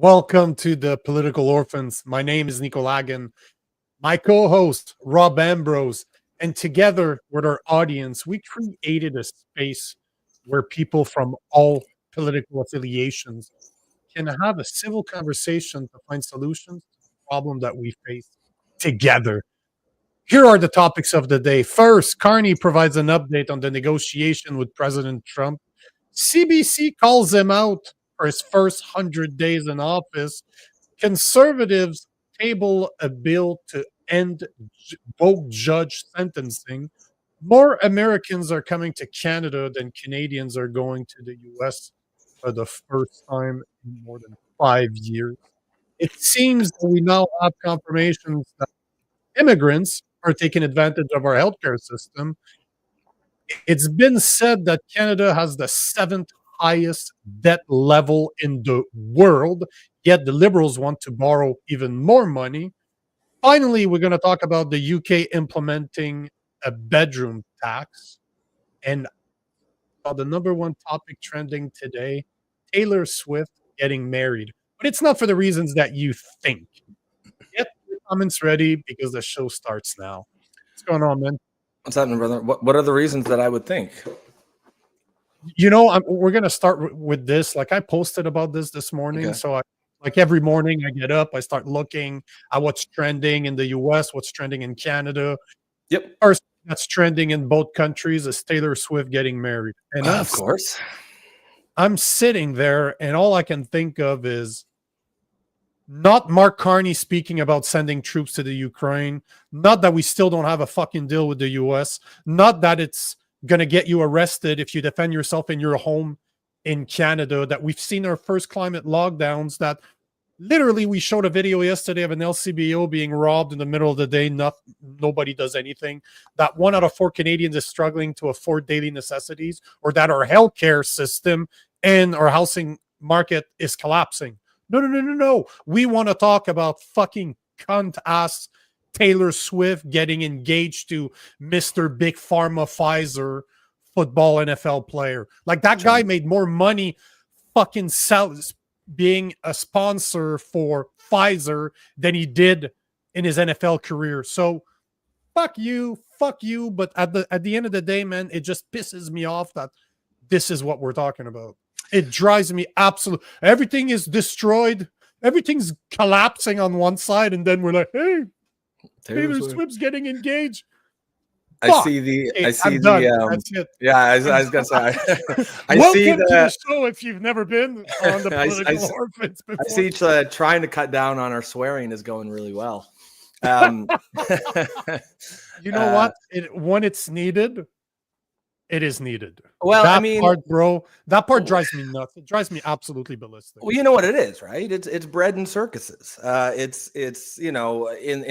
Welcome to the Political Orphans. My name is Nico Lagan. My co-host, Rob Ambrose, and together with our audience, we created a space where people from all political affiliations can have a civil conversation to find solutions to the problem that we face together. Here are the topics of the day. First, Carney provides an update on the negotiation with President Trump. CBC calls him out for his first 100 days in office. Conservatives table a bill to end woke judge sentencing. More Americans are coming to Canada than Canadians are going to the US for the first time in more than 5 years. It seems that we now have confirmations that immigrants are taking advantage of our healthcare system. It's been said that Canada has the seventh highest debt level in the world, yet the Liberals want to borrow even more money. Finally, we're going to talk about the UK implementing a bedroom tax. And the number one topic trending today, Taylor Swift getting married. But it's not for the reasons that you think. Get your comments ready because the show starts now. What's going on, man? What's happening, brother? What are the reasons that I would think? We're going to start with this. Like I posted about this morning. Okay. So every morning I get up, I start looking at what's trending in the US, what's trending in Canada. Yep. First, that's trending in both countries is Taylor Swift getting married. And of course. I'm sitting there and all I can think of is not Mark Carney speaking about sending troops to the Ukraine, not that we still don't have a fucking deal with the US, not that it's going to get you arrested if you defend yourself in your home in Canada, that we've seen our first climate lockdowns, that literally we showed a video yesterday of an LCBO being robbed in the middle of the day. Nobody does anything. That 1 out of 4 Canadians is struggling to afford daily necessities, or that our healthcare system and our housing market is collapsing. No. We want to talk about fucking cunt ass Taylor Swift getting engaged to Mr. Big Pharma Pfizer football NFL player. Like that guy made more money fucking being a sponsor for Pfizer than he did in his NFL career. So fuck you. But at the end of the day, man, it just pisses me off that this is what we're talking about. It drives me absolutely. Everything is destroyed. Everything's collapsing on one side, and then we're like, "Hey, Taylor Swift's getting engaged." I see the. That's it. Yeah, I was gonna say. Welcome to the show if you've never been on the Political Orphans before. I see trying to cut down on our swearing is going really well. You know what? When it's needed. It is needed. Well, that part drives me nuts. It drives me absolutely ballistic. Well, you know what it is, right? It's bread and circuses. It's in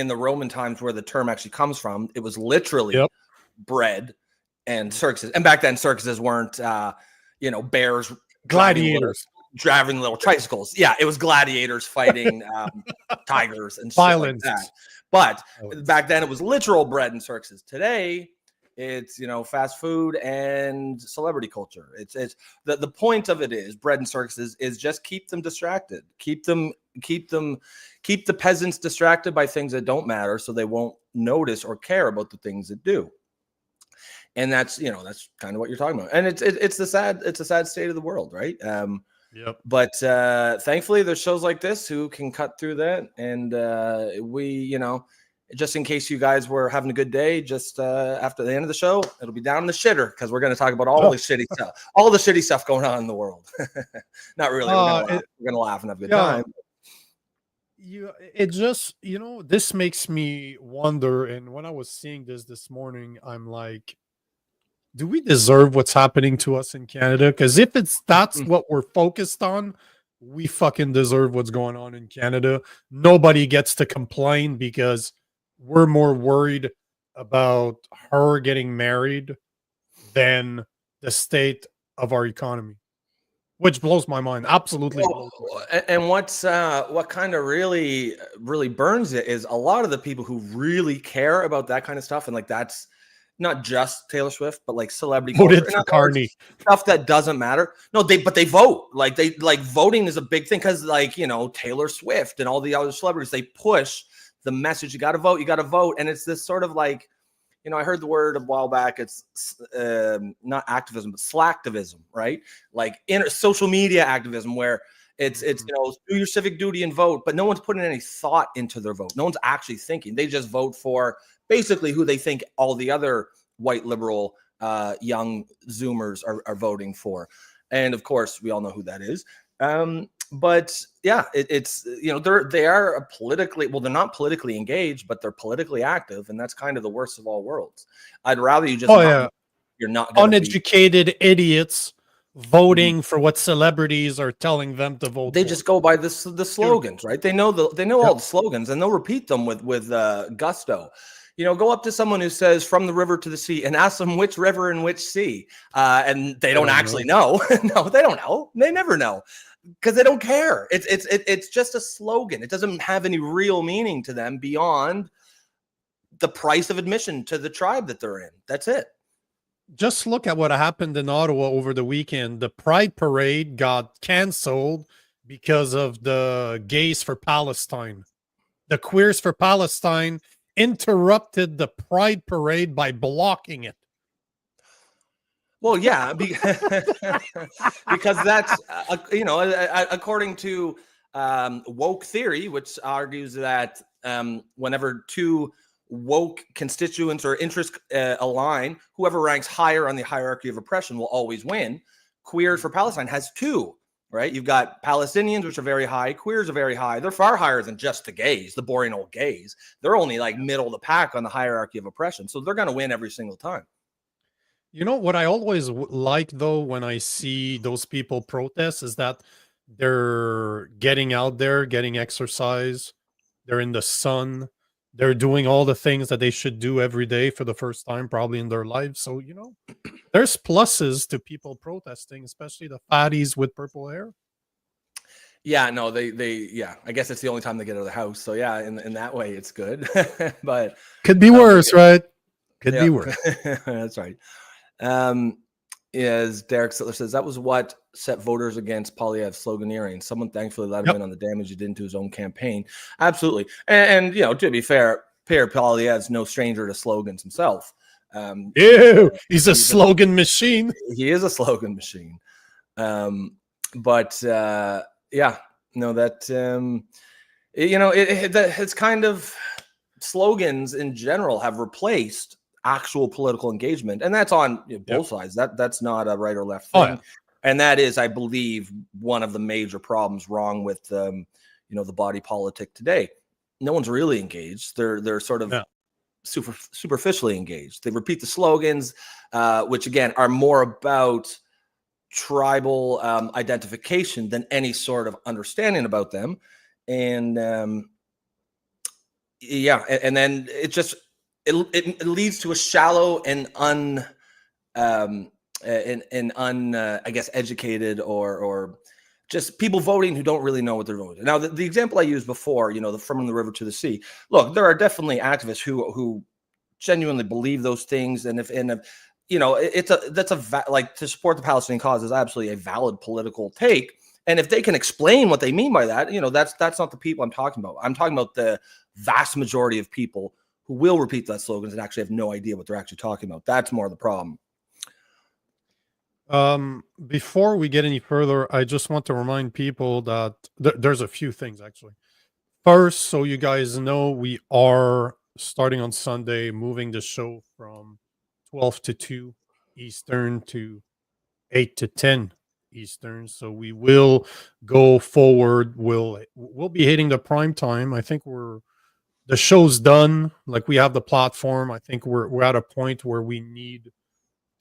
the Roman times where the term actually comes from. It was literally bread and circuses. And back then, circuses weren't bears, gladiators driving little tricycles. Yeah, it was gladiators fighting tigers and violence. Shit like that. But back then, it was literal bread and circuses. Today, it's fast food and celebrity culture. It's the point of it is bread and circuses is just keep them distracted, keep the peasants distracted by things that don't matter, so they won't notice or care about the things that do. And that's kind of what you're talking about. And it's a sad state of the world, right? Yep. But thankfully, there's shows like this who can cut through that, and we just in case you guys were having a good day, just after the end of the show, it'll be down in the shitter because we're going to talk about all the shitty stuff going on in the world. Not really. We're going to laugh and have a good time. This makes me wonder. And when I was seeing this morning, I'm like, do we deserve what's happening to us in Canada? Because if that's what we're focused on, we fucking deserve what's going on in Canada. Nobody gets to complain because we're more worried about her getting married than the state of our economy, which blows my mind. Absolutely. And what kind of really burns it is a lot of the people who really care about that kind of stuff. And like, that's, not just Taylor Swift, but like celebrity Voted culture. for Carney. Stuff that doesn't matter. No, they vote. Like voting is a big thing because like, you know, Taylor Swift and all the other celebrities, they push the message. You got to vote. You got to vote. And it's this sort of like, you know, I heard the word a while back. It's not activism, but slacktivism, right? Like social media activism, where it's you know, do your civic duty and vote, but no one's putting any thought into their vote. No one's actually thinking. They just vote for basically who they think all the other white liberal young Zoomers are voting for, and of course, we all know who that is. But yeah, it's you know, they are politically, well, they're not politically engaged, but they're politically active, and that's kind of the worst of all worlds. I'd rather you just you're not uneducated idiots voting for what celebrities are telling them to vote. They just go by the slogans, right? They know all the slogans, and they'll repeat them with gusto. You know, go up to someone who says "from the river to the sea" and ask them which river and which sea, and they don't actually know. No, they don't know. They never know. Because they don't care. It's just a slogan. It doesn't have any real meaning to them beyond the price of admission to the tribe that they're in. That's it. Just look at what happened in Ottawa over the weekend. The Pride Parade got canceled because of the Gays for Palestine. The Queers for Palestine interrupted the Pride Parade by blocking it. Well, yeah, because that's, you know, according to woke theory, which argues that whenever two woke constituents or interests align, whoever ranks higher on the hierarchy of oppression will always win. Queers for Palestine has two, right? You've got Palestinians, which are very high. Queers are very high. They're far higher than just the gays, the boring old gays. They're only like middle of the pack on the hierarchy of oppression. So they're going to win every single time. You know, what I always like, though, when I see those people protest is that they're getting out there, getting exercise. They're in the sun. They're doing all the things that they should do every day for the first time, probably in their lives. So, you know, there's pluses to people protesting, especially the fatties with purple hair. Yeah, no, yeah, I guess it's the only time they get out of the house. So yeah, in that way, it's good. But could be worse, right? Could be worse. That's right. As Derek Sittler says, that was what set voters against Poilievre's sloganeering. Someone thankfully let him in on the damage he did into his own campaign. Absolutely. And you know, to be fair, Pierre Poilievre's no stranger to slogans himself. He's a slogan machine. He is a slogan machine. But yeah, no, that, you know, it's kind of, slogans in general have replaced actual political engagement, and that's on both sides. That's not a right or left thing. And that is, I believe, one of the major problems wrong with you know, the body politic today. No one's really engaged. They're sort of superficially engaged. They repeat the slogans, which again are more about tribal identification than any sort of understanding about them. And yeah, and then it just it leads to a shallow and I guess educated or just people voting who don't really know what they're voting. Now, the example I used before, you know, from the river to the sea. Look, there are definitely activists who genuinely believe those things, and if you know, like to support the Palestinian cause is absolutely a valid political take. And if they can explain what they mean by that, you know, that's not the people I'm talking about. I'm talking about the vast majority of people who will repeat that slogans and actually have no idea what they're actually talking about. That's more the problem. Before we get any further, I just want to remind people that there's a few things actually. First, so you guys know, we are starting on Sunday, moving the show from 12 to 2 Eastern to 8 to 10 Eastern. So we will go forward. We'll be hitting the prime time. I think the show's done. Like, we have the platform. I think we're at a point where we need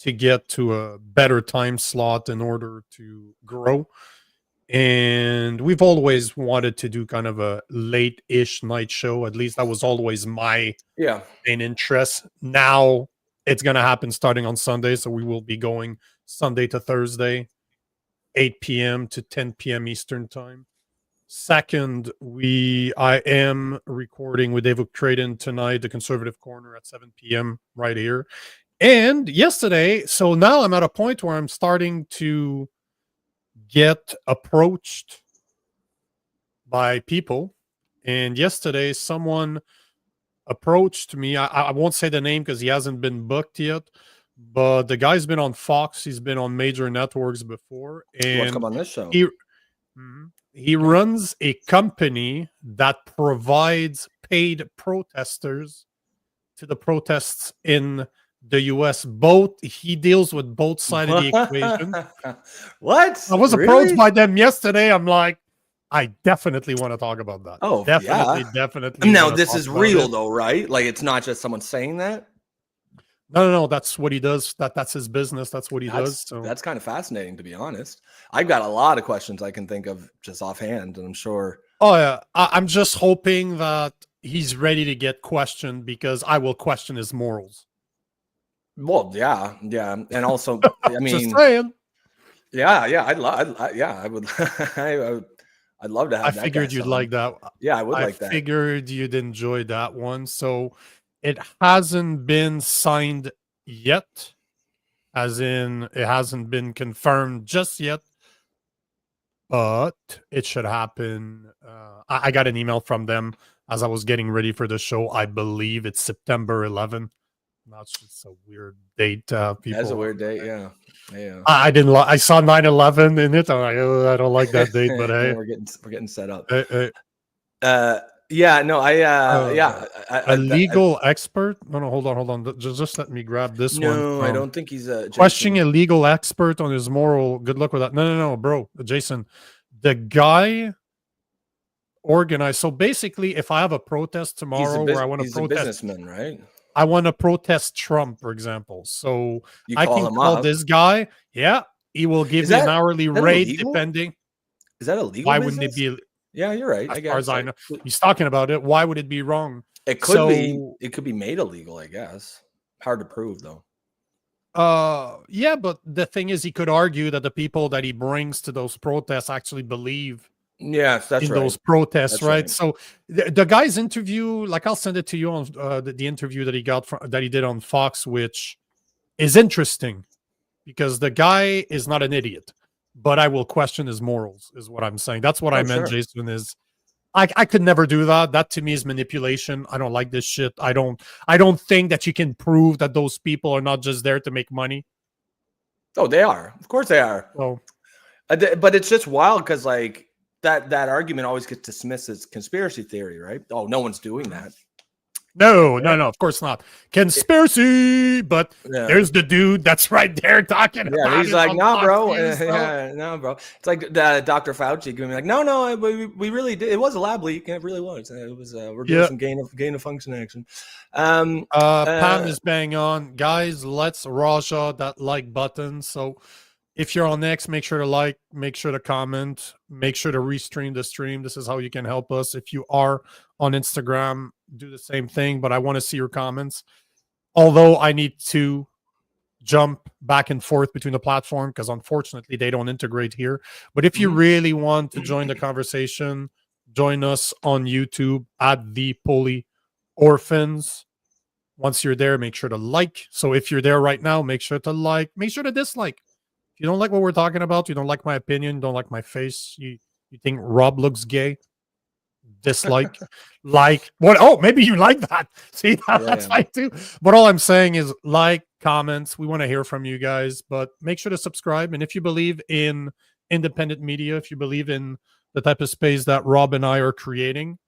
to get to a better time slot in order to grow. And we've always wanted to do kind of a late-ish night show. At least that was always my main interest. Now it's going to happen starting on Sunday. So we will be going Sunday to Thursday, 8 p.m. to 10 p.m. Eastern time. Second, I am recording with David Creighton tonight, the Conservative Corner, at 7 p.m. right here. And yesterday, so now I'm at a point where I'm starting to get approached by people. And yesterday, someone approached me. I won't say the name because he hasn't been booked yet, but the guy's been on Fox. He's been on major networks before, He wants to come and on this show. he runs a company that provides paid protesters to the protests in the US. He deals with both sides of the equation. What? I was Really? approached by them yesterday. I'm like, I definitely want to talk about that. Oh, definitely. Now this is real though, right? Like it's not just someone saying that. No. That's what he does. That's his business. That's what he does. So that's kind of fascinating, to be honest. I've got a lot of questions I can think of just offhand, and I'm sure. Oh yeah, I'm just hoping that he's ready to get questioned because I will question his morals. Well, yeah, and also, I mean, just saying. Yeah, I would. I'd love to have. I figured you'd like that. Yeah, I would like that. I figured you'd enjoy that one. So it hasn't been signed yet, as in it hasn't been confirmed just yet, but it should happen. I got an email from them as I was getting ready for the show. I believe it's September 11th. That's just a weird date. People. That's a weird date. Yeah. I didn't. I saw 9/11 in it. I'm like, oh, I don't like that date. But hey, we're getting set up. Yeah, no, a legal expert. No, hold on. Just let me grab this one. No, I don't think he's questioning a legal expert on his moral. Good luck with that. No, bro, Jason, the guy organized. So basically, if I have a protest tomorrow where I want to protest, a businessman, right? I want to protest Trump, for example. So I can call this guy. Yeah, he will give me an hourly rate depending. Is that illegal? Why wouldn't it be? Yeah, you're right. As far as I know, he's talking about it. Why would it be wrong? It could be. It could be made illegal, I guess. Hard to prove, though. Yeah, but the thing is, he could argue that the people that he brings to those protests actually believe. Yes, that's in right. those protests, right? So the guy's interview, like I'll send it to you on the interview that he got that he did on Fox, which is interesting because the guy is not an idiot. But I will question his morals, is what I'm saying. That's what I meant, sure. Jason, is I could never do that. That to me is manipulation. I don't like this shit. I don't think that you can prove that those people are not just there to make money. Oh, they are. Of course they are. Oh. But it's just wild because like that argument always gets dismissed as conspiracy theory, right? Oh, no one's doing that. No, of course not. Conspiracy, but there's the dude that's right there talking about it. He's like, no, bro. No, bro. It's like Dr. Fauci going like, no, we really did. It was a lab leak. It really was. It was. We're doing some gain of function action. Pam is bang on, guys. Let's Raja that like button. So if you're on X, make sure to like, make sure to comment, make sure to restream the stream. This is how you can help us. If you are on Instagram, do the same thing, but I want to see your comments. Although I need to jump back and forth between the platform because unfortunately they don't integrate here. But if you really want to join the conversation, join us on YouTube at the Poli Orphans. Once you're there, make sure to like. So if you're there right now, make sure to like, make sure to dislike. If you don't like what we're talking about, you don't like my opinion, don't like my face, you think Rob looks gay, dislike. Like what? Oh, maybe you like that. See, that's fine too. But all I'm saying is like, comments. We want to hear from you guys, but make sure to subscribe. And if you believe in independent media, if you believe in the type of space that Rob and I are creating,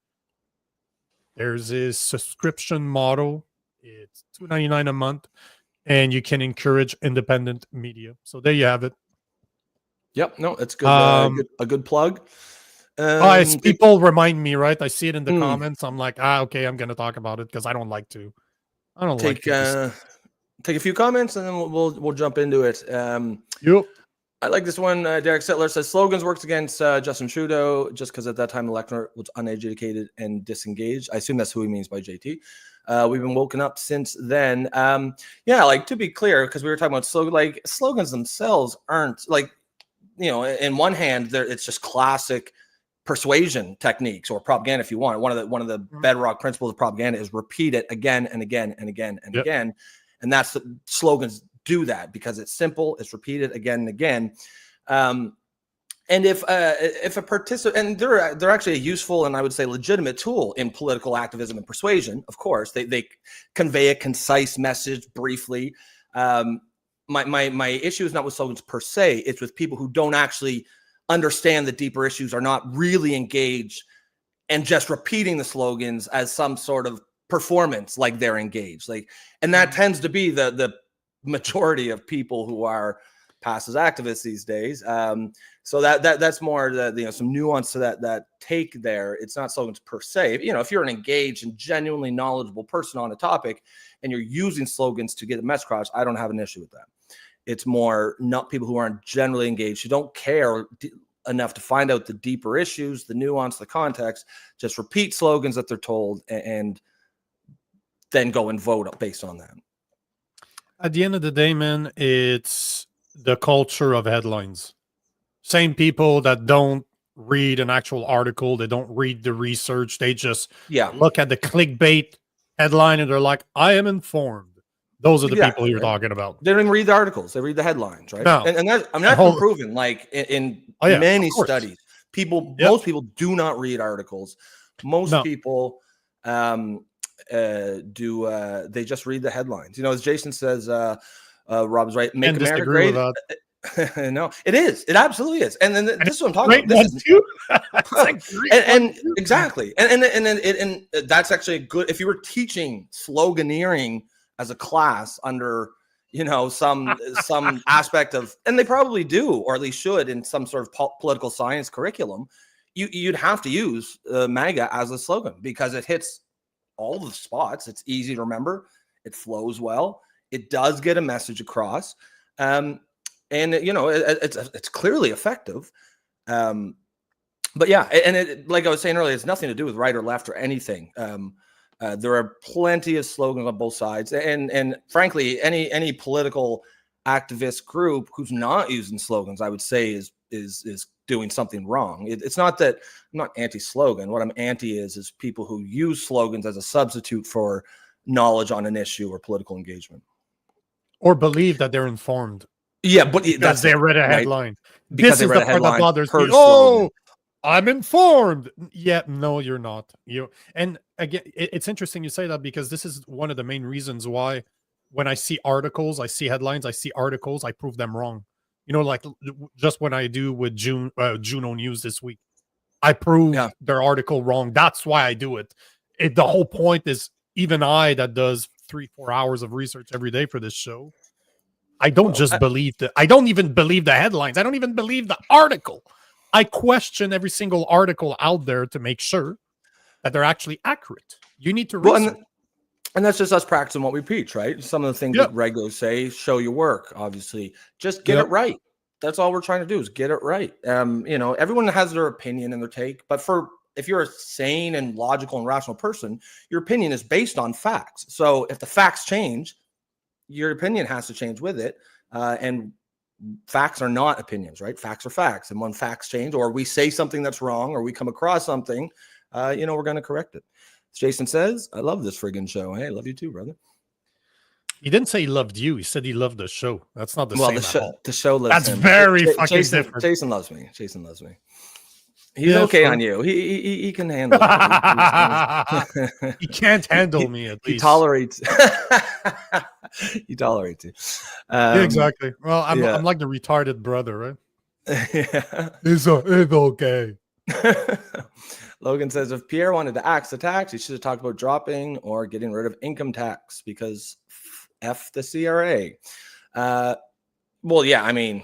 there's a subscription model. It's $2.99 a month. And you can encourage independent media. So there you have it. Yep. No, it's good. A good plug. People remind me, right? I see it in the comments. I'm like, okay, I'm going to talk about it because I don't like to. I don't take a few comments and then we'll jump into it. Yep. I like this one. Derek Settler says slogans works against Justin Trudeau just because at that time the electorate was uneducated and disengaged. I assume that's who he means by JT. We've been woken up since then. Like to be clear, because we were talking about slogans themselves aren't like, in one hand, it's just classic persuasion techniques or propaganda, if you want. One of the bedrock principles of propaganda is repeat it again and again and again and again. And that's the slogans do that because it's simple, it's repeated again and again. And if a participant, and they're actually a useful and I would say legitimate tool in political activism and persuasion, of course, they convey a concise message briefly. My issue is not with slogans per se; it's with people who don't actually understand the deeper issues, are not really engaged, and just repeating the slogans as some sort of performance, like they're engaged. And that tends to be the majority of people who are passed as activists these days. So that's more some nuance to that take there. It's not slogans per se. If you're an engaged and genuinely knowledgeable person on a topic and you're using slogans to get a message across, I don't have an issue with that. It's more not people who aren't generally engaged, who don't care enough to find out the deeper issues, the nuance, the context, just repeat slogans that they're told and then go and vote based on that. At the end of the day, man, it's the culture of headlines. Same people that don't read an actual article, they don't read the research, they just look at the clickbait headline and they're like, I am informed. Those are the people you're talking about. They don't even read the articles, they read the headlines, right? No. And that's been proven, like in many studies. Most people do not read articles. Most people they just read the headlines. As Jason says, Rob's right. Make America great. No, it is. It absolutely is. And then this is what I'm talking about. And exactly. And that's actually a good. If you were teaching sloganeering as a class under some aspect of, and they probably do, or at least should, in some sort of political science curriculum, you'd have to use MAGA as a slogan because it hits all the spots. It's easy to remember. It flows well. It does get a message across. And it's clearly effective. But yeah, and like I was saying earlier, it's nothing to do with right or left or anything. There are plenty of slogans on both sides, and frankly, any political activist group who's not using slogans, I would say, is doing something wrong. It's not that I'm not anti-slogan. What I'm anti is people who use slogans as a substitute for knowledge on an issue or political engagement, or believe that they're informed. Yeah, but because they read a headline. Right? Because this is the part that bothers me. Oh, I'm informed. Yeah, no, you're not. And again, it's interesting you say that because this is one of the main reasons why when I see articles, I see headlines, I see articles, I prove them wrong. Like just when I do with Juno News this week, I prove their article wrong. That's why I do it. The whole point is, even I that does 3-4 hours of research every day for this show, I don't I don't even believe the headlines. I don't even believe the article. I question every single article out there to make sure that they're actually accurate. You need to research. And that's just us practicing what we preach, right? Some of the things that regulars say, show your work, obviously. Just get it right. That's all we're trying to do is get it right. Everyone has their opinion and their take, but if you're a sane and logical and rational person, your opinion is based on facts. So if the facts change, your opinion has to change with it. And facts are not opinions, right? Facts are facts. And when facts change, or we say something that's wrong, or we come across something, we're going to correct it. As Jason says, I love this friggin' show. Hey, I love you too, brother. He didn't say he loved you. He said he loved the show. That's not the same at all. The show loves him. That's very fucking different. Jason loves me. Jason loves me. He's okay on you. He can handle it. He can't handle me, at least. He tolerates. He tolerates you. Exactly. Well, I'm like the retarded brother, right? Yeah. It's okay. Logan says, if Pierre wanted to axe the tax, he should have talked about dropping or getting rid of income tax because F the CRA. Well, yeah, I mean,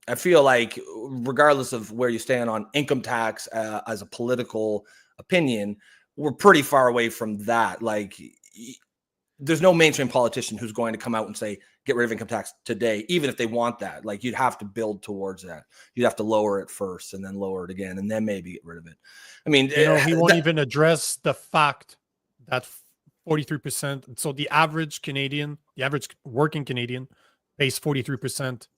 I feel like regardless of where you stand on income tax as a political opinion, we're pretty far away from that. Like, there's no mainstream politician who's going to come out and say, get rid of income tax today, even if they want that. Like, you'd have to build towards that. You'd have to lower it first and then lower it again and then maybe get rid of it. I mean, he won't even address the fact that 43%. So the average working Canadian pays 43%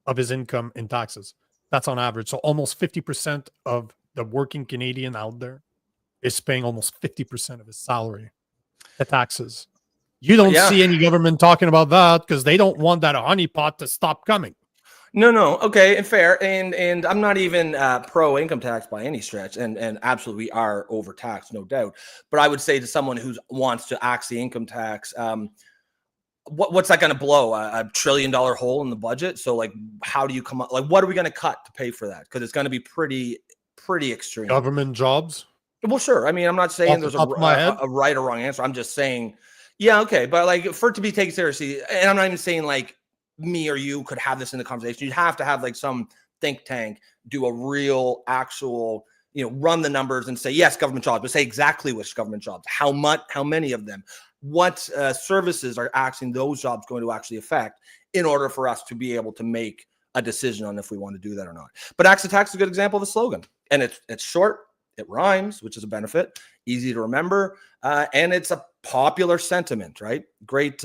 of his income in taxes. That's on average. So almost 50% of the working Canadian out there is paying almost 50% of his salary to taxes. You don't see any government talking about that because they don't want that honeypot to stop coming. No, okay, and fair, and I'm not even pro income tax by any stretch, and absolutely we are overtaxed, no doubt. But I would say to someone who wants to axe the income tax, what's that going to blow? $1 trillion hole in the budget? So like, how do you come up? Like, what are we going to cut to pay for that? Because it's going to be pretty extreme. Government jobs. Well, sure. I mean, I'm not saying there's a right or wrong answer. I'm just saying, yeah, okay, but like for it to be taken seriously, and I'm not even saying like me or you could have this in the conversation. You'd have to have like some think tank do a real, actual, run the numbers and say, yes, government jobs, but say exactly which government jobs, how much, how many of them, what services are actually those jobs going to actually affect in order for us to be able to make a decision on if we want to do that or not. But axe the tax is a good example of a slogan, and it's short, it rhymes, which is a benefit, easy to remember, and it's a popular sentiment, right? Great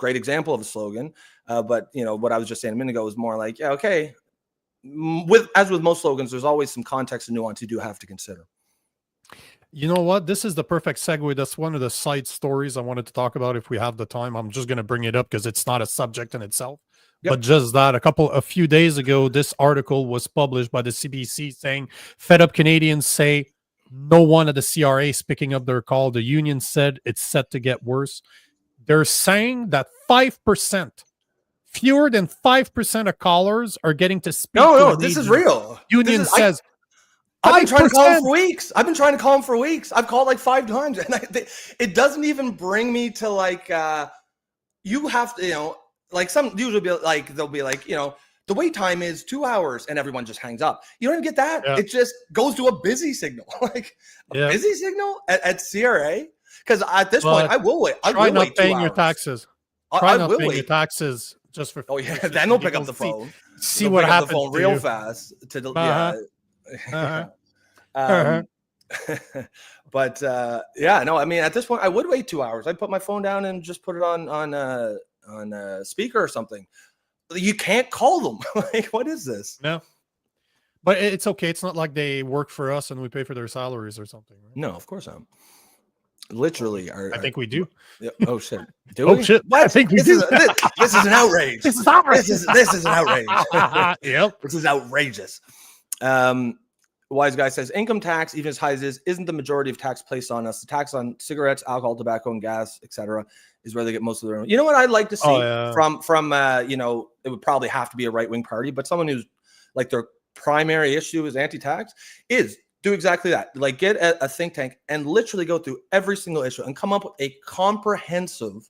example of a slogan. But what I was just saying a minute ago was more like, yeah, okay. As with most slogans, there's always some context and nuance you do have to consider. You know what? This is the perfect segue. That's one of the side stories I wanted to talk about if we have the time. I'm just going to bring it up because it's not a subject in itself. Yep. But just that, a few days ago, this article was published by the CBC saying fed up Canadians say no one at the CRA is picking up their call. The union said it's set to get worse. They're saying that 5%, fewer than 5% of callers are getting to speak. No, this is real. Union says, I've been trying to call him for weeks. I've called like 5 times, and it doesn't even bring me to like you have to, like some usually be like they'll be like, the wait time is 2 hours, and everyone just hangs up. You don't even get that. Yeah. It just goes to a busy signal, like a busy signal at CRA. Because at this point, I will wait. Try not paying your taxes. Try not paying your taxes just for. Oh yeah, then they'll pick up the phone. See what happens. The phone real fast to But no, I mean, at this point, I would wait 2 hours. I'd put my phone down and just put it on speaker or something. You can't call them. Like, what is this? No, but it's okay. It's not like they work for us and we pay for their salaries or something. Right? No, of course not. Literally, I think we do. Oh shit! Do we? Shit! What? I think we do. This is an outrage. This is outrage. This is an outrage. Yep. This is outrageous. Wise guy says income tax, even as high as it is, isn't the majority of tax placed on us. The tax on cigarettes, alcohol, tobacco, and gas, etc., is where they get most of their own. You know what I'd like to see from it would probably have to be a right-wing party, but someone who's like their primary issue is anti-tax is do exactly that. Like get a think tank and literally go through every single issue and come up with a comprehensive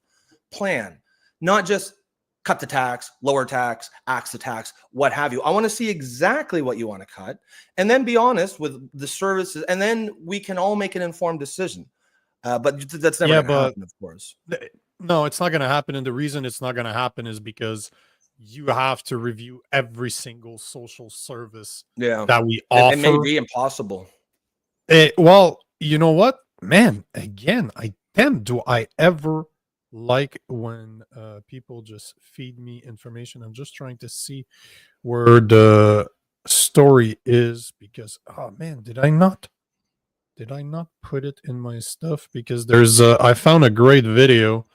plan, not just cut the tax, lower tax, axe the tax, what have you. I want to see exactly what you want to cut and then be honest with the services, and then we can all make an informed decision. But that's never going to happen, of course. No, it's not going to happen. And the reason it's not going to happen is because you have to review every single social service that we offer. It may be impossible. Well, you know what, man? Again, do I ever like when people just feed me information? I'm just trying to see where the story is because, oh man, did I not put it in my stuff? Because there's I found a great video.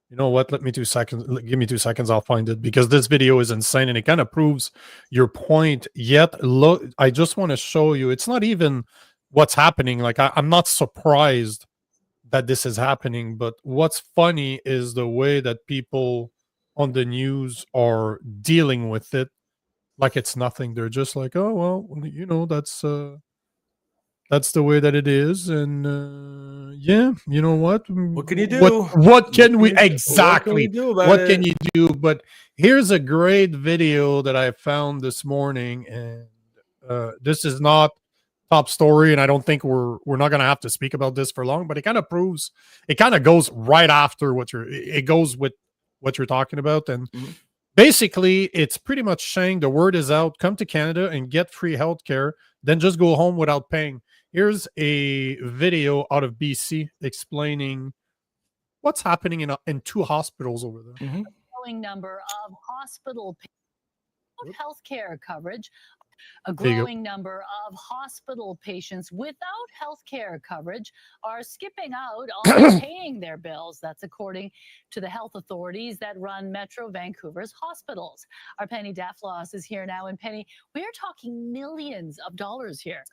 You know what? Give me 2 seconds. I'll find it because this video is insane and it kind of proves your point. Yet, look, I just want to show you. It's not even what's happening. Like I'm not surprised that this is happening, but what's funny is the way that people on the news are dealing with it like it's nothing. They're just like, oh well, that's the way that it is, and you know what? What can you do? What can we exactly? What can you do? But here's a great video that I found this morning, and this is not top story, and I don't think we're not gonna have to speak about this for long. But it kind of proves, it kind of goes right after it goes with what you're talking about, and basically, it's pretty much saying the word is out: come to Canada and get free healthcare, then just go home without paying. Here's a video out of BC explaining what's happening in 2 hospitals over there. Growing number of hospital healthcare coverage. A growing number of hospital patients without health care coverage are skipping out on paying their bills. That's according to the health authorities that run Metro Vancouver's hospitals. Our Penny Daflos is here now. And Penny, we are talking millions of dollars here.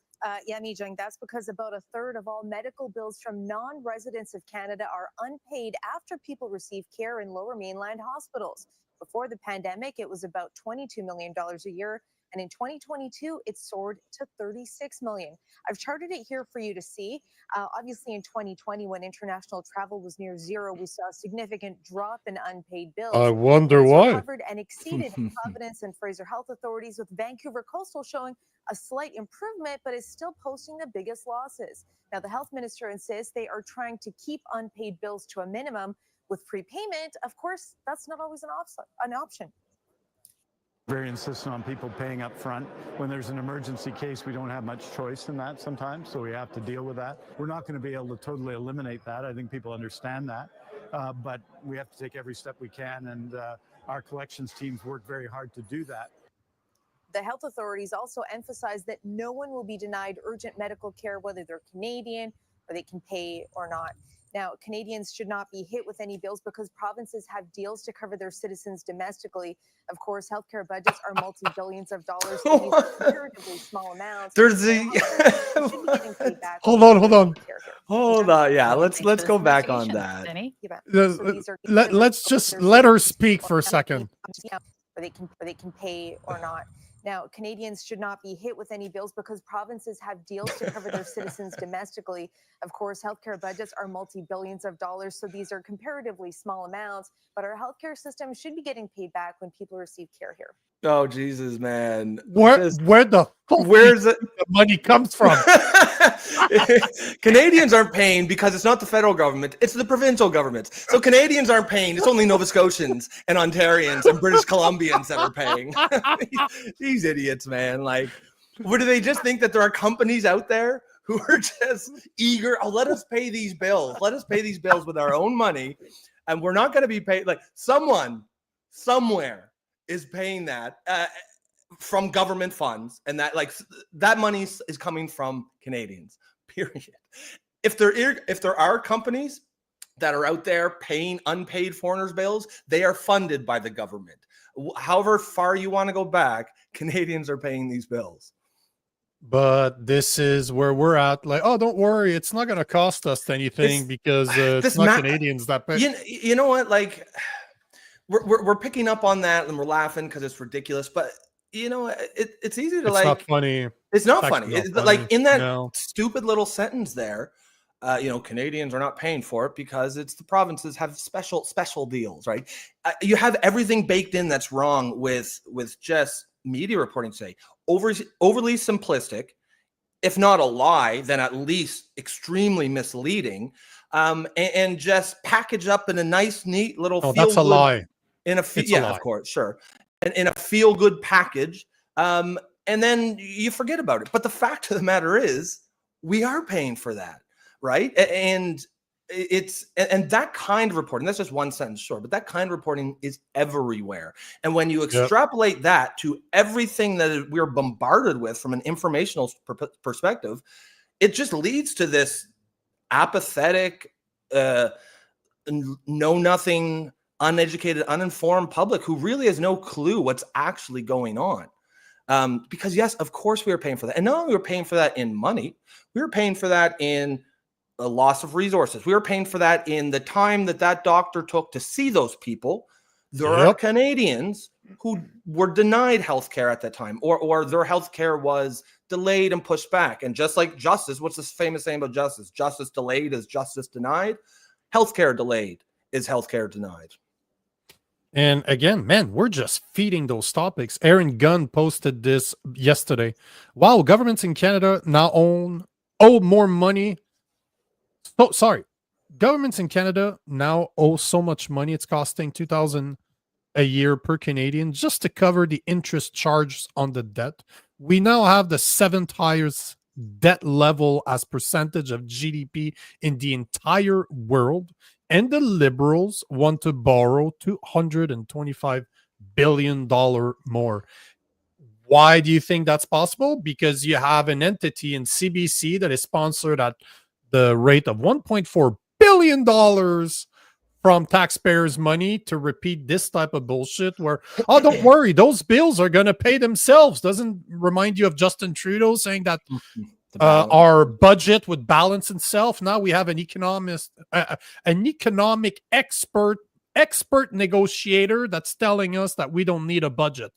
Yeah, Mijang, that's because about a third of all medical bills from non-residents of Canada are unpaid after people receive care in Lower Mainland hospitals. Before the pandemic, it was about $22 million a year. And in 2022, it soared to $36 million. I've charted it here for you to see. Obviously, in 2020, when international travel was near zero, we saw a significant drop in unpaid bills. I wonder why. Covered and exceeded in Providence and Fraser health authorities, with Vancouver Coastal showing a slight improvement, but is still posting the biggest losses. Now, the health minister insists they are trying to keep unpaid bills to a minimum. With prepayment, of course, that's not always an option. Very insistent on people paying up front. When there's an emergency case, we don't have much choice in that sometimes, so we have to deal with that. We're not going to be able to totally eliminate that. I think people understand that, but we have to take every step we can, and our collections teams work very hard to do that. The health authorities also emphasize that no one will be denied urgent medical care, whether they're Canadian or they can pay or not. Now, Canadians should not be hit with any bills because provinces have deals to cover their citizens domestically. Of course, healthcare budgets are multi-billions of dollars, so these are comparatively small amounts. There's the hold on. Yeah, let's go back on that. Let's just let her speak for a second. They can pay or not. Now, Canadians should not be hit with any bills because provinces have deals to cover their citizens domestically. Of course, healthcare budgets are multi-billions of dollars, so these are comparatively small amounts, but our healthcare system should be getting paid back when people receive care here. Oh, Jesus, man. Where the money comes from? Canadians aren't paying because it's not the federal government, it's the provincial government. So Canadians aren't paying, it's only Nova Scotians and Ontarians and British Columbians that are paying. These idiots, man. Like, what do they just think that there are companies out there who are just eager? Oh, let us pay these bills. Let us pay these bills with our own money. And we're not going to be paid. Like, someone somewhere is paying that from government funds, and that money is coming from Canadians, period. If there are companies that are out there paying unpaid foreigners' bills, they are funded by the government. However far you want to go back, Canadians are paying these bills. But this is where we're at. Like, oh, don't worry, it's not going to cost us anything because it's not Canadians that pay. You know what? Like, we're picking up on that and we're laughing because it's ridiculous. But you know, it's easy to it's not funny. It's not funny. Like in that stupid little sentence there, Canadians are not paying for it because it's the provinces have special deals, right? You have everything baked in that's wrong with just media reporting today. Overly simplistic, if not a lie, then at least extremely misleading, and just packaged up in a nice, neat little. Oh, that's a lie. Of course, sure, and in a feel-good package, and then you forget about it. But the fact of the matter is, we are paying for that, right? And and that kind of reporting, that's just one sentence short, but that kind of reporting is everywhere. And when you extrapolate that to everything that we're bombarded with from an informational perspective, it just leads to this apathetic, know-nothing, uneducated, uninformed public who really has no clue what's actually going on. Because yes, of course we were paying for that. And not only were we paying for that in money, we were paying for that in a loss of resources. We were paying for that in the time that doctor took to see those people. There are Canadians who were denied healthcare at that time, or their healthcare was delayed and pushed back. And just like justice, what's this famous saying about justice? Justice delayed is justice denied. Healthcare delayed is healthcare denied. And again, man, we're just feeding those topics. Aaron Gunn posted this yesterday. Wow, governments in Canada now owe more money. Oh, sorry. Governments in Canada now owe so much money. It's costing $2,000 a year per Canadian just to cover the interest charged on the debt. We now have the 7th highest debt level as percentage of GDP in the entire world. And the Liberals want to borrow $225 billion more. Why do you think that's possible? Because you have an entity in CBC that is sponsored at the rate of $1.4 billion from taxpayers' money to repeat this type of bullshit where, oh, don't worry, those bills are going to pay themselves. Doesn't remind you of Justin Trudeau saying that our budget would balance itself. Now we have an economic expert negotiator that's telling us that we don't need a budget.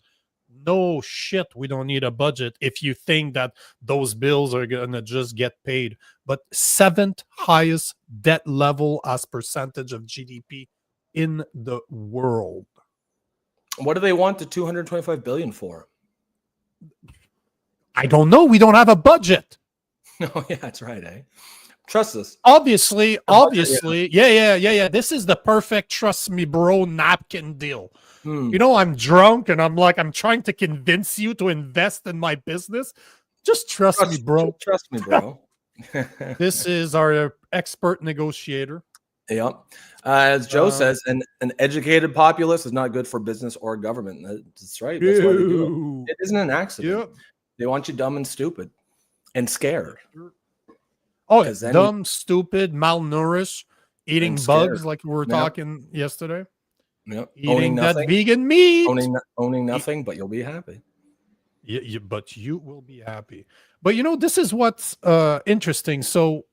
No shit, we don't need a budget if you think that those bills are going to just get paid. But 7th highest debt level as percentage of GDP in the world. What do they want the $225 billion for? I don't know. We don't have a budget. No, yeah, that's right, eh? Trust us. Obviously. Yeah. This is the perfect trust me, bro, napkin deal. You know, I'm drunk and I'm trying to convince you to invest in my business. Just trust me, bro. Trust me, bro. This is our expert negotiator. Yeah. As Joe says, an educated populace is not good for business or government. That's right. That's why they do it. It isn't an accident. Yep. They want you dumb and stupid and scared. Oh, dumb, stupid, malnourished, eating bugs like we were talking yesterday. Yep. Eating that vegan meat. Owning nothing, but you'll be happy. But you will be happy. But you know, this is what's interesting. So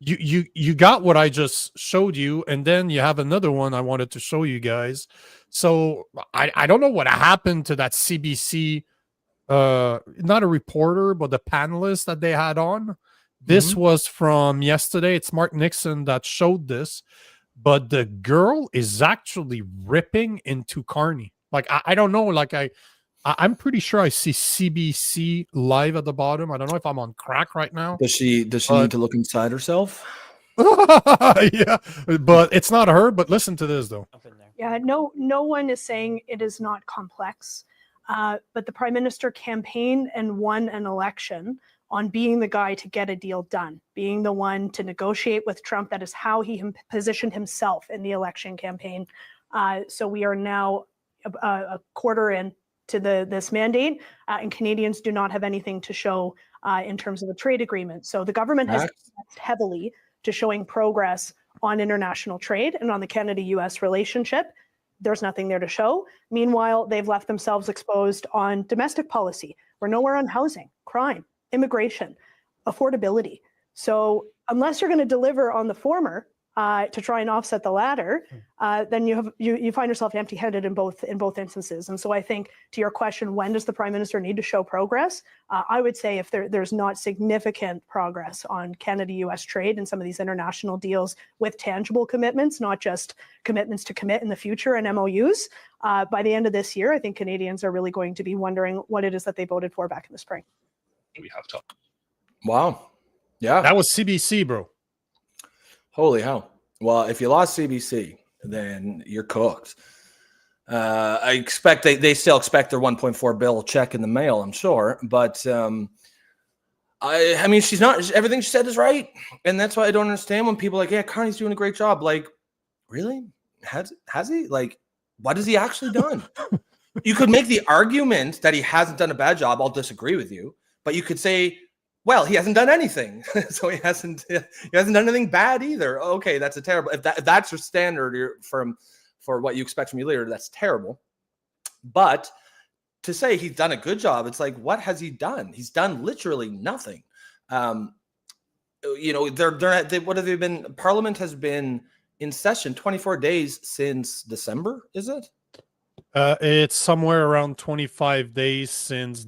you got what I just showed you, and then you have another one I wanted to show you guys. So I don't know what happened to that CBC, not a reporter, but the panelist that they had on. This was from yesterday. It's Mark Nixon that showed this. But the girl is actually ripping into Carney. Like, I don't know. Like, I'm pretty sure I see CBC live at the bottom. I don't know if I'm on crack right now. Does she need to look inside herself? Yeah, but it's not her. But listen to this, though. Yeah, no one is saying it is not complex. But the Prime Minister campaigned and won an election on being the guy to get a deal done, being the one to negotiate with Trump. That is how he positioned himself in the election campaign. So we are now a quarter in to this mandate, and Canadians do not have anything to show in terms of a trade agreement. So the government has invested heavily to showing progress on international trade and on the Canada-US relationship. There's nothing there to show. Meanwhile, they've left themselves exposed on domestic policy. We're nowhere on housing, crime, immigration, affordability. So unless you're going to deliver on the former to try and offset the latter, then you find yourself empty-handed in both instances. And so I think to your question, when does the Prime Minister need to show progress? I would say if there's not significant progress on Canada-US trade and some of these international deals with tangible commitments, not just commitments to commit in the future and MOUs, by the end of this year, I think Canadians are really going to be wondering what it is that they voted for back in the spring. We have to. Wow. Yeah. That was CBC, bro. Holy hell. Well, if you lost CBC, then you're cooked. I expect they still expect their $1.4 billion check in the mail, I'm sure. But I mean, she's not, everything she said is right. And that's why I don't understand when people are like, yeah, Carney's doing a great job. Like, really? Has he? Like, what has he actually done? You could make the argument that he hasn't done a bad job. I'll disagree with you. But you could say, well, he hasn't done anything, so he hasn't done anything bad either. Okay, that's a terrible. If that's your standard for what you expect from your leader, that's terrible. But to say he's done a good job, it's like, what has he done? He's done literally nothing. You know, what have they been? Parliament has been in session 24 days since December. Is it? It's somewhere around 25 days since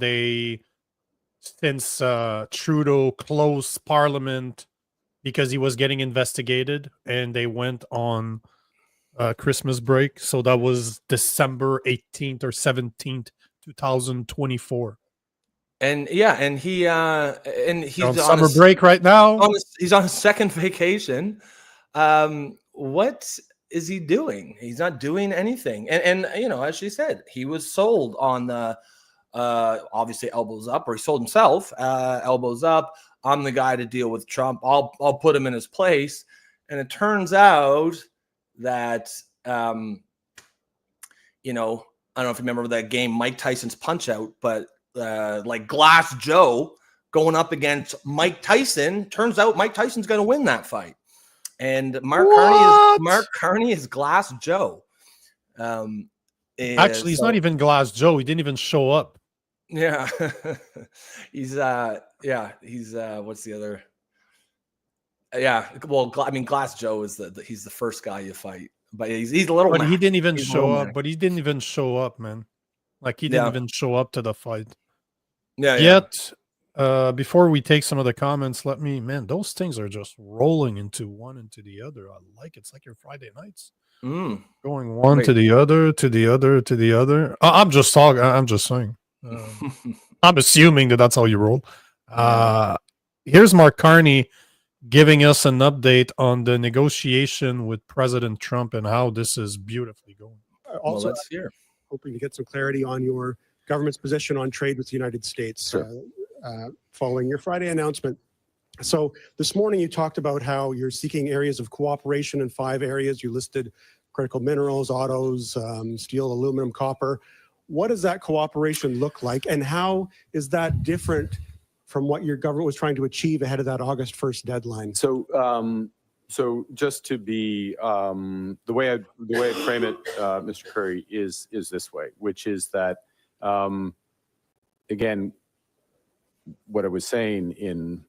Trudeau closed Parliament because he was getting investigated, and they went on Christmas break. So that was December 18th or 17th, 2024. And yeah, and he's on summer break right now. He's on a second vacation. What is he doing? He's not doing anything. And you know, as she said, he was sold on the obviously elbows up, or he sold himself elbows up. I'm the guy to deal with Trump. I'll put him in his place. And it turns out that you know, I don't know if you remember that game Mike Tyson's Punch Out, but like Glass Joe going up against Mike Tyson. Turns out Mike Tyson's going to win that fight. And Mark Carney is Glass Joe. Actually, he's not even Glass Joe. He didn't even show up. Yeah. he's what's the other? Yeah, well, I mean, Glass Joe is he's the first guy you fight, but he's a little. But he didn't even show up. But he didn't even show up, man. Like he didn't even show up to the fight. Yeah. Yet, before we take some of the comments, man, those things are just rolling into one into the other. I like it's like your Friday nights. Going one to the other, to the other, to the other. I'm just talking. I'm just saying. I'm assuming that's how you roll. Here's Mark Carney giving us an update on the negotiation with President Trump and how this is beautifully going. Also, let's hear. Hoping to get some clarity on your government's position on trade with the United States following your Friday announcement. So this morning you talked about how you're seeking areas of cooperation in 5 areas. You listed critical minerals, autos, steel, aluminum, copper. What does that cooperation look like, and how is that different from what your government was trying to achieve ahead of that August 1st deadline? So just to be the way I frame it, Mr. Curry, is this way, which is that again, what I was saying in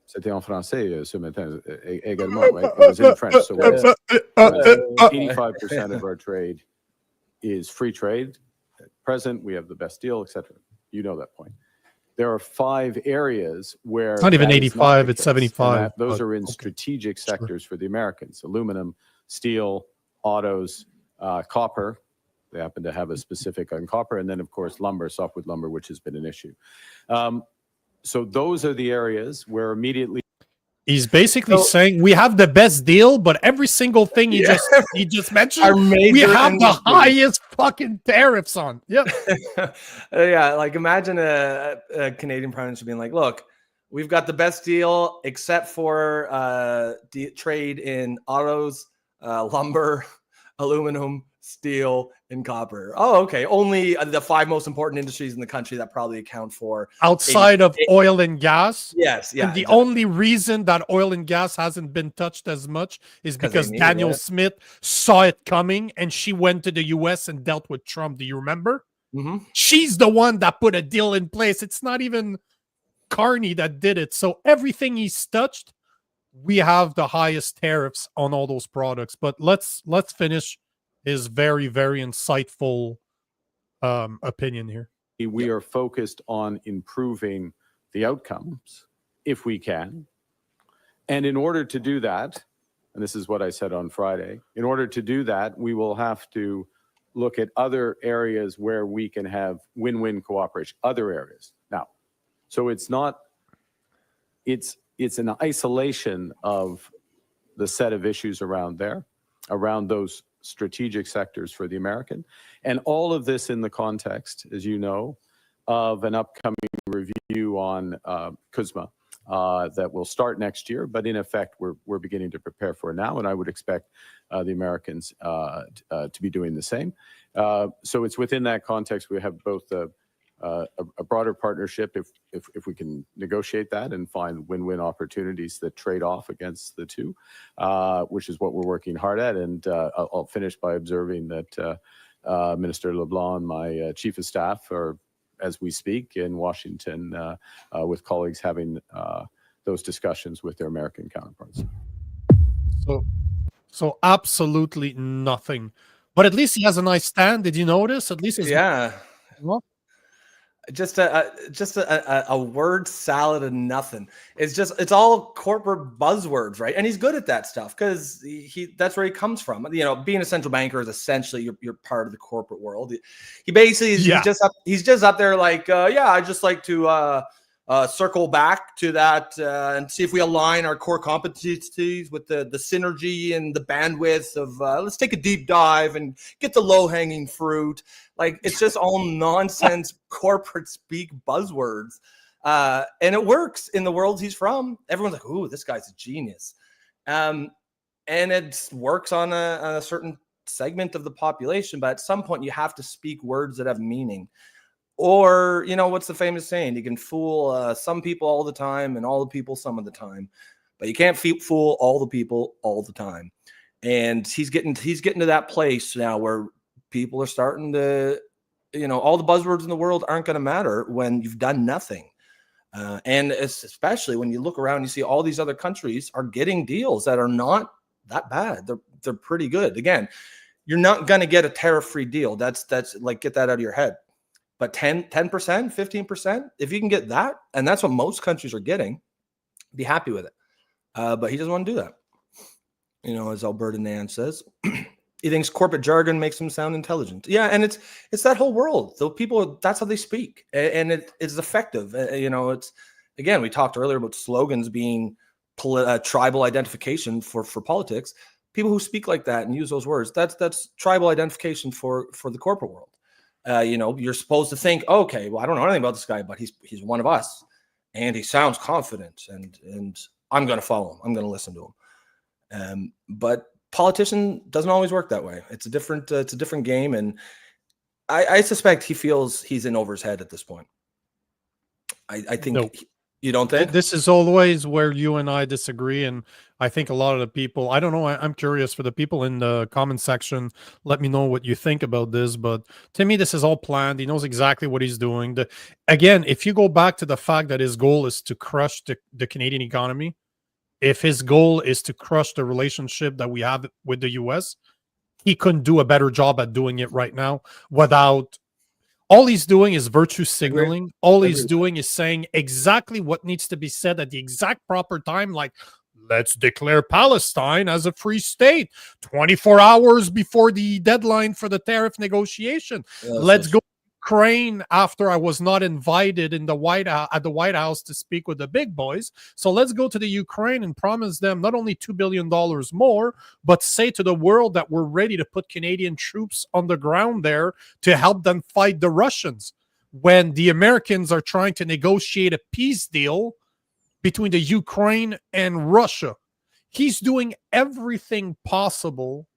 c'était en français ce matin également, right? It was in French. So 85% of our trade is free trade. At present, we have the best deal, etc. You know that point. There are 5 areas where it's not even 85, it's 75. Those are in strategic sectors for the Americans: aluminum, steel, autos, copper. They happen to have a specific on copper, and then of course lumber, softwood lumber, which has been an issue. So those are the areas where immediately he's basically saying we have the best deal, but every single thing he just mentioned, we have the highest fucking tariffs on. Yeah. Yeah, like imagine a Canadian prime minister being like, look, we've got the best deal except for trade in autos, lumber, aluminum, steel, and copper. Oh, okay. Only the 5 most important industries in the country that probably account for outside of oil and gas. Yes, yeah. And the only reason that oil and gas hasn't been touched as much is because Daniel Smith saw it coming, and she went to the US and dealt with Trump. Do you remember? She's the one that put a deal in place. It's not even Carney that did it. So everything he's touched, we have the highest tariffs on all those products. But let's finish his very, very insightful opinion here. We are focused on improving the outcomes if we can. And in order to do that, and this is what I said on Friday, in order to do that, we will have to look at other areas where we can have win-win cooperation, other areas. Now, so it's an isolation of the set of issues around those strategic sectors for the American. And all of this in the context, as you know, of an upcoming review on CUSMA that will start next year. But in effect, we're beginning to prepare for it now. And I would expect the Americans to be doing the same. So it's within that context, we have both a broader partnership if we can negotiate that and find win-win opportunities that trade off against the two, which is what we're working hard at. And I'll finish by observing that Minister LeBlanc, my chief of staff, are, as we speak, in Washington with colleagues having those discussions with their American counterparts. So absolutely nothing. But at least he has a nice stand. Did you notice? At least well, just a word salad of nothing. It's all corporate buzzwords, right? And he's good at that stuff because that's where he comes from. You know, being a central banker is essentially you're part of the corporate world. He basically he's just up there like I just like to circle back to that and see if we align our core competencies with the synergy and the bandwidth of let's take a deep dive and get the low-hanging fruit. Like, it's just all nonsense corporate speak buzzwords. And it works in the world he's from. Everyone's like, ooh, this guy's a genius. And it works on a certain segment of the population. But at some point, you have to speak words that have meaning. Or, you know, what's the famous saying? You can fool some people all the time and all the people some of the time, but you can't fool all the people all the time. And he's getting to that place now where people are starting to, you know, all the buzzwords in the world aren't going to matter when you've done nothing. And especially when you look around, you see all these other countries are getting deals that are not that bad. They're pretty good. Again, you're not going to get a tariff-free deal. That's like, get that out of your head. But 10%, 15%, if you can get that, and that's what most countries are getting, be happy with it. But he doesn't want to do that. You know, as Alberta Nan says, he thinks corporate jargon makes him sound intelligent. Yeah, and it's that whole world. So people, that's how they speak, and it is effective. You know, it's, again, we talked earlier about slogans being tribal identification for politics. People who speak like that and use those words, that's tribal identification for the corporate world. You know, you're supposed to think, okay, well, I don't know anything about this guy, but he's one of us, and he sounds confident, and I'm going to follow him. I'm going to listen to him. But politician doesn't always work that way. It's a different game, and I suspect he feels he's in over his head at this point. I think. No. You don't think? This is always where you and I disagree, and I think a lot of the people, I don't know, I'm curious for the people in the comment section, let me know what you think about this, but to me, this is all planned. He knows exactly what he's doing. Again, if you go back to the fact that his goal is to crush the Canadian economy, if his goal is to crush the relationship that we have with the US, he couldn't do a better job at doing it right now without... All he's doing is virtue signaling. All he's doing is saying exactly what needs to be said at the exact proper time, like, let's declare Palestine as a free state 24 hours before the deadline for the tariff negotiation. Yeah, let's go to Ukraine after I was not invited in the at the White House to speak with the big boys. So let's go to the Ukraine and promise them not only $2 billion more, but say to the world that we're ready to put Canadian troops on the ground there to help them fight the Russians. When the Americans are trying to negotiate a peace deal between the Ukraine and Russia, he's doing everything possible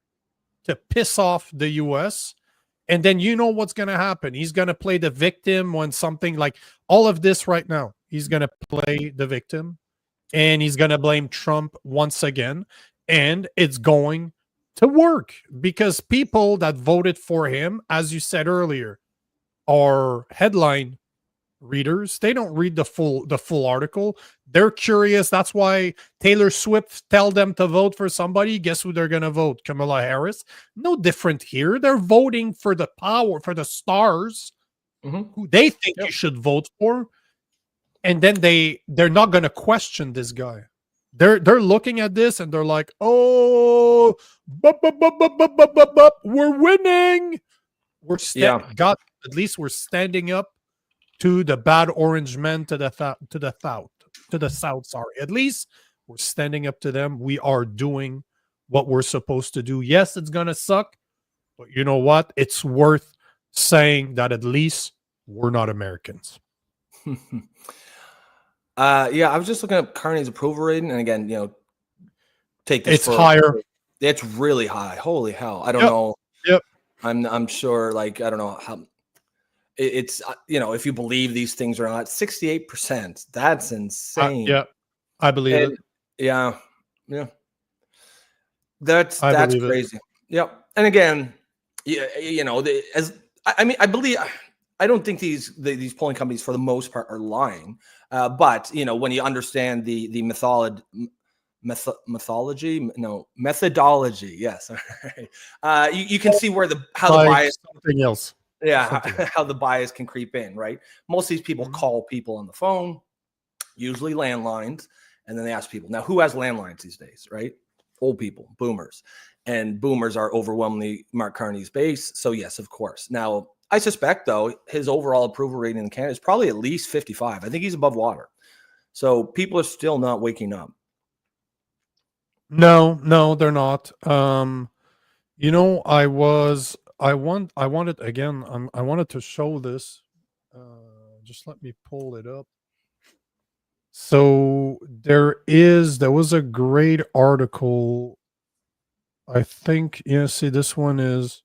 to piss off the US. And then you know what's going to happen. He's going to play the victim when something like all of this right now. He's going to play the victim, and he's going to blame Trump once again. And it's going to work because people that voted for him, as you said earlier, are headline readers. They don't read the full article. They're curious. That's why Taylor Swift tell them to vote for somebody. Guess who they're going to vote? Kamala Harris. No different here. They're voting for the power, for the stars who they think you should vote for. And then they're not going to question this guy. They're looking at this and they're like, oh, we're winning. God, at least we're standing up to the bad orange men to the south. Sorry, at least we're standing up to them. We are doing what we're supposed to do. Yes, it's gonna suck, but you know what? It's worth saying that at least we're not Americans. Yeah, I was just looking up Carney's approval rating, and again, you know, take this. It's higher. It's really high. Holy hell! I don't know. Yep. I'm sure. Like, I don't know how. It's, you know, if you believe these things are not 68%, that's insane. Yeah, I believe it. Yeah. That's crazy. Yep. And again, you know, I don't think these polling companies for the most part are lying. But you know, when you understand the methodology, yes, you can see where how the bias, something else. Yeah, how the bias can creep in, right? Most of these people call people on the phone, usually landlines, and then they ask people. Now, who has landlines these days, right? Old people, boomers. And boomers are overwhelmingly Mark Carney's base. So, yes, of course. Now, I suspect, though, his overall approval rating in Canada is probably at least 55. I think he's above water. So, people are still not waking up. No, they're not. You know, I wanted again. I wanted to show this. Just let me pull it up. So there was a great article. I think, yeah. See, this one is.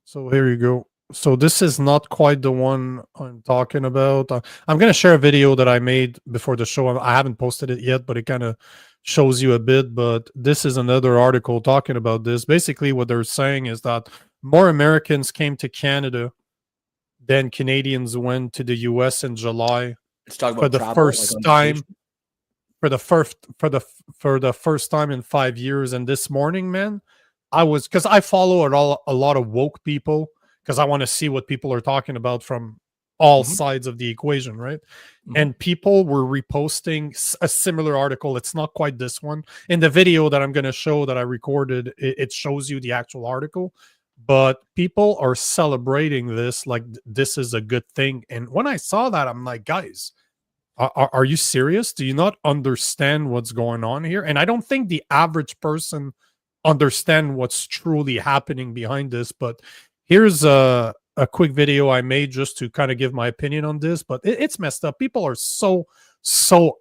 So here you go. So this is not quite the one I'm talking about. I'm going to share a video that I made before the show. I haven't posted it yet, but it kind of shows you a bit. But this is another article talking about this. Basically, what they're saying is that more Americans came to Canada than Canadians went to the US in July It's talking for about the travel, first like on time. vacation. For the first time in 5 years. And this morning, man, because I follow a lot of woke people, because I want to see what people are talking about from all sides of the equation, right? And people were reposting a similar article. It's not quite this one. In the video that I'm going to show that I recorded, it shows you the actual article, but people are celebrating this like this is a good thing. And when I saw that, I'm like, guys, are you serious? Do you not understand what's going on here? And I don't think the average person understand what's truly happening behind this. But here's a quick video I made just to kind of give my opinion on this. But it's messed up. People are so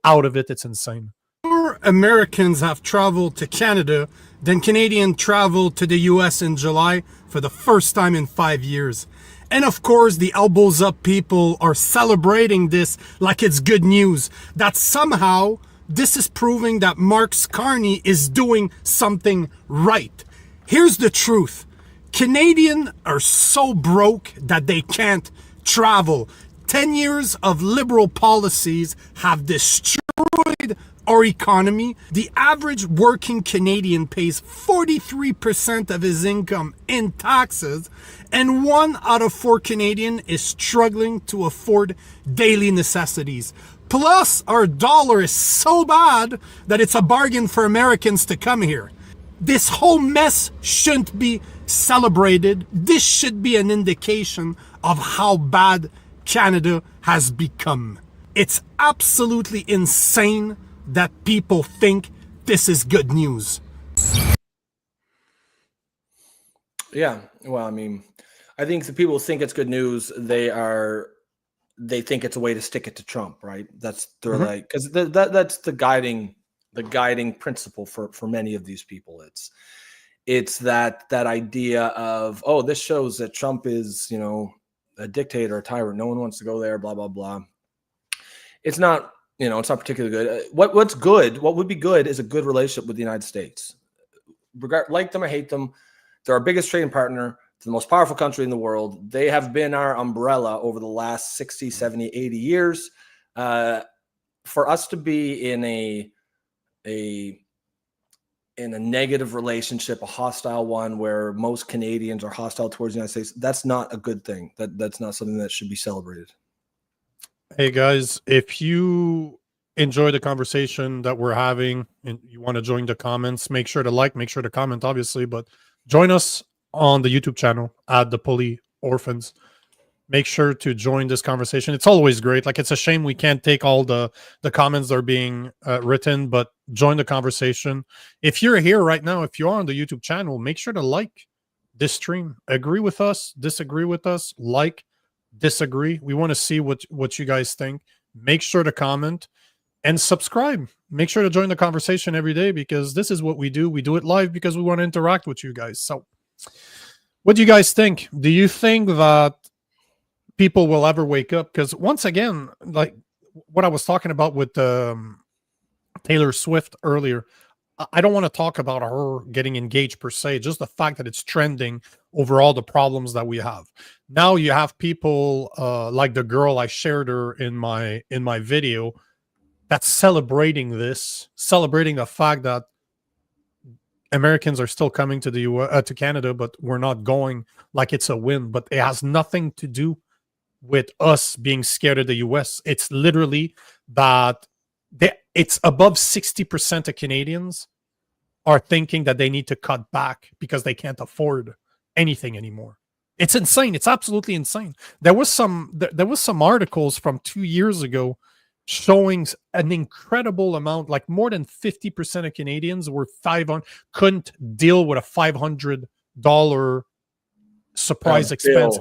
out of it. It's insane. More Americans have traveled to Canada than Canadian traveled to the US in July for the first time in 5 years. And of course, the elbows up people are celebrating this like it's good news. That somehow this is proving that Carney is doing something right. Here's the truth. Canadians are so broke that they can't travel. 10 years of liberal policies have destroyed our economy. The average working Canadian pays 43% of his income in taxes, and 1 out of 4 Canadians is struggling to afford daily necessities. Plus, our dollar is so bad that it's a bargain for Americans to come here. This whole mess shouldn't be celebrated. This should be an indication of how bad Canada has become. It's absolutely insane that people think this is good news. Yeah, well, I mean, I think the people think it's good news. They think it's a way to stick it to Trump, right? That's they're like, because that's the guiding principle for many of these people. It's that idea of, oh, this shows that Trump is, you know, a dictator, a tyrant. No one wants to go there. Blah blah blah. It's not. You know, it's not particularly good. What's good, what would be good is a good relationship with the United States. Like them or hate them, they're our biggest trading partner. It's the most powerful country in the world. They have been our umbrella over the last 60, 70, 80 years. For us to be in a negative relationship, a hostile one where most Canadians are hostile towards the United States, that's not a good thing. That's not something that should be celebrated. Hey guys, if you enjoy the conversation that we're having and you want to join the comments, make sure to like, make sure to comment, obviously, but join us on the YouTube channel at the Poli Orphans. Make sure to join this conversation. It's always great. Like, it's a shame we can't take all the comments that are being written, but join the conversation. If you're here right now, if you are on the YouTube channel, make sure to like this stream. Agree with us, disagree with us, like, disagree. We want to see what you guys think. Make sure to comment and subscribe. Make sure to join the conversation every day, because this is what we do. We do it live because we want to interact with you guys. So what do you guys think? Do you think that people will ever wake up? Because once again, like what I was talking about with Taylor Swift earlier, I don't want to talk about her getting engaged per se, just the fact that it's trending over all the problems that we have. Now you have people like the girl I shared her in my video that's celebrating this, celebrating the fact that Americans are still coming to to Canada, but we're not going, like it's a win. But it has nothing to do with us being scared of the US. It's literally that it's above 60% of Canadians are thinking that they need to cut back because they can't afford anything anymore. It's insane. It's absolutely insane. There was some articles from 2 years ago showing an incredible amount, like more than 50% of Canadians couldn't deal with a $500 surprise expense.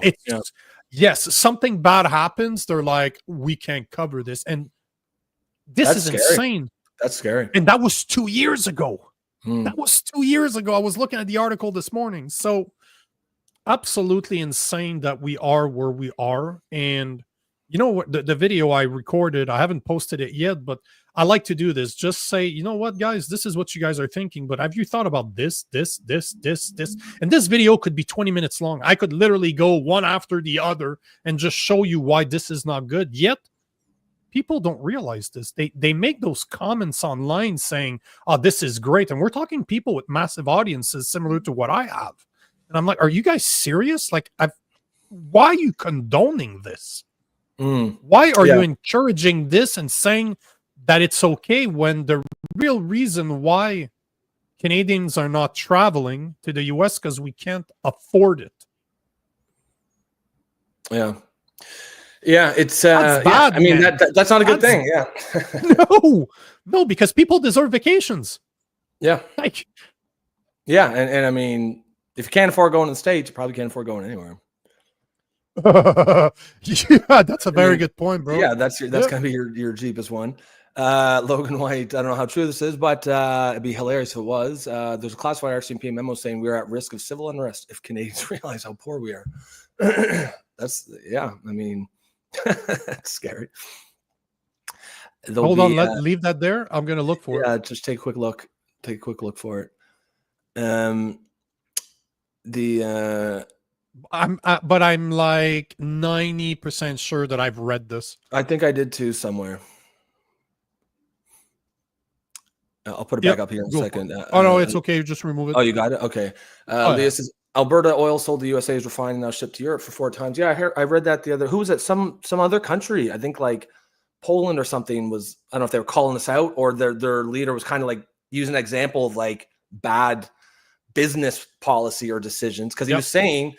Yes, something bad happens. They're like, we can't cover this. And this is insane. That's scary. And that was 2 years ago. That was 2 years ago. I was looking at the article this morning. So absolutely insane that we are where we are. And you know what? The video I recorded, I haven't posted it yet, but I like to do this. Just say, you know what, guys, this is what you guys are thinking, but have you thought about this? And this video could be 20 minutes long. I could literally go one after the other and just show you why this is not good. Yet people don't realize this. They make those comments online saying, "Oh, this is great," and we're talking people with massive audiences similar to what I have. And I'm like, "Are you guys serious? Like, why are you condoning this? Why are you encouraging this and saying that it's okay when the real reason why Canadians are not traveling to the US because we can't afford it?" Yeah. Yeah, it's That's bad, I mean, man. that's not a good thing. Yeah. No, because people deserve vacations. Yeah. Like, Yeah, and I mean, if you can't afford going to the States, you probably can't afford going anywhere. yeah, that's a very good point, bro. Yeah, that's gonna be your cheapest one. Logan White, I don't know how true this is, but it'd be hilarious if it was. There's a classified RCMP memo saying we're at risk of civil unrest if Canadians realize how poor we are. That's I mean, that's scary. Hold on, leave that there. I'm gonna look for it. Yeah, just take a quick look. Take a quick look for it. But I'm like 90% sure that I've read this. I think I did too somewhere. I'll put it back up here in a second. No, it's okay. Just remove it. Oh, you got it? Okay. Leah says, Alberta oil sold to USA is refined and now shipped to Europe for 4 times. Yeah, I read that the other. Who was it? Some other country. I think like Poland or something was. I don't know if they were calling this out or their leader was kind of like using an example of like bad business policy or decisions because he was saying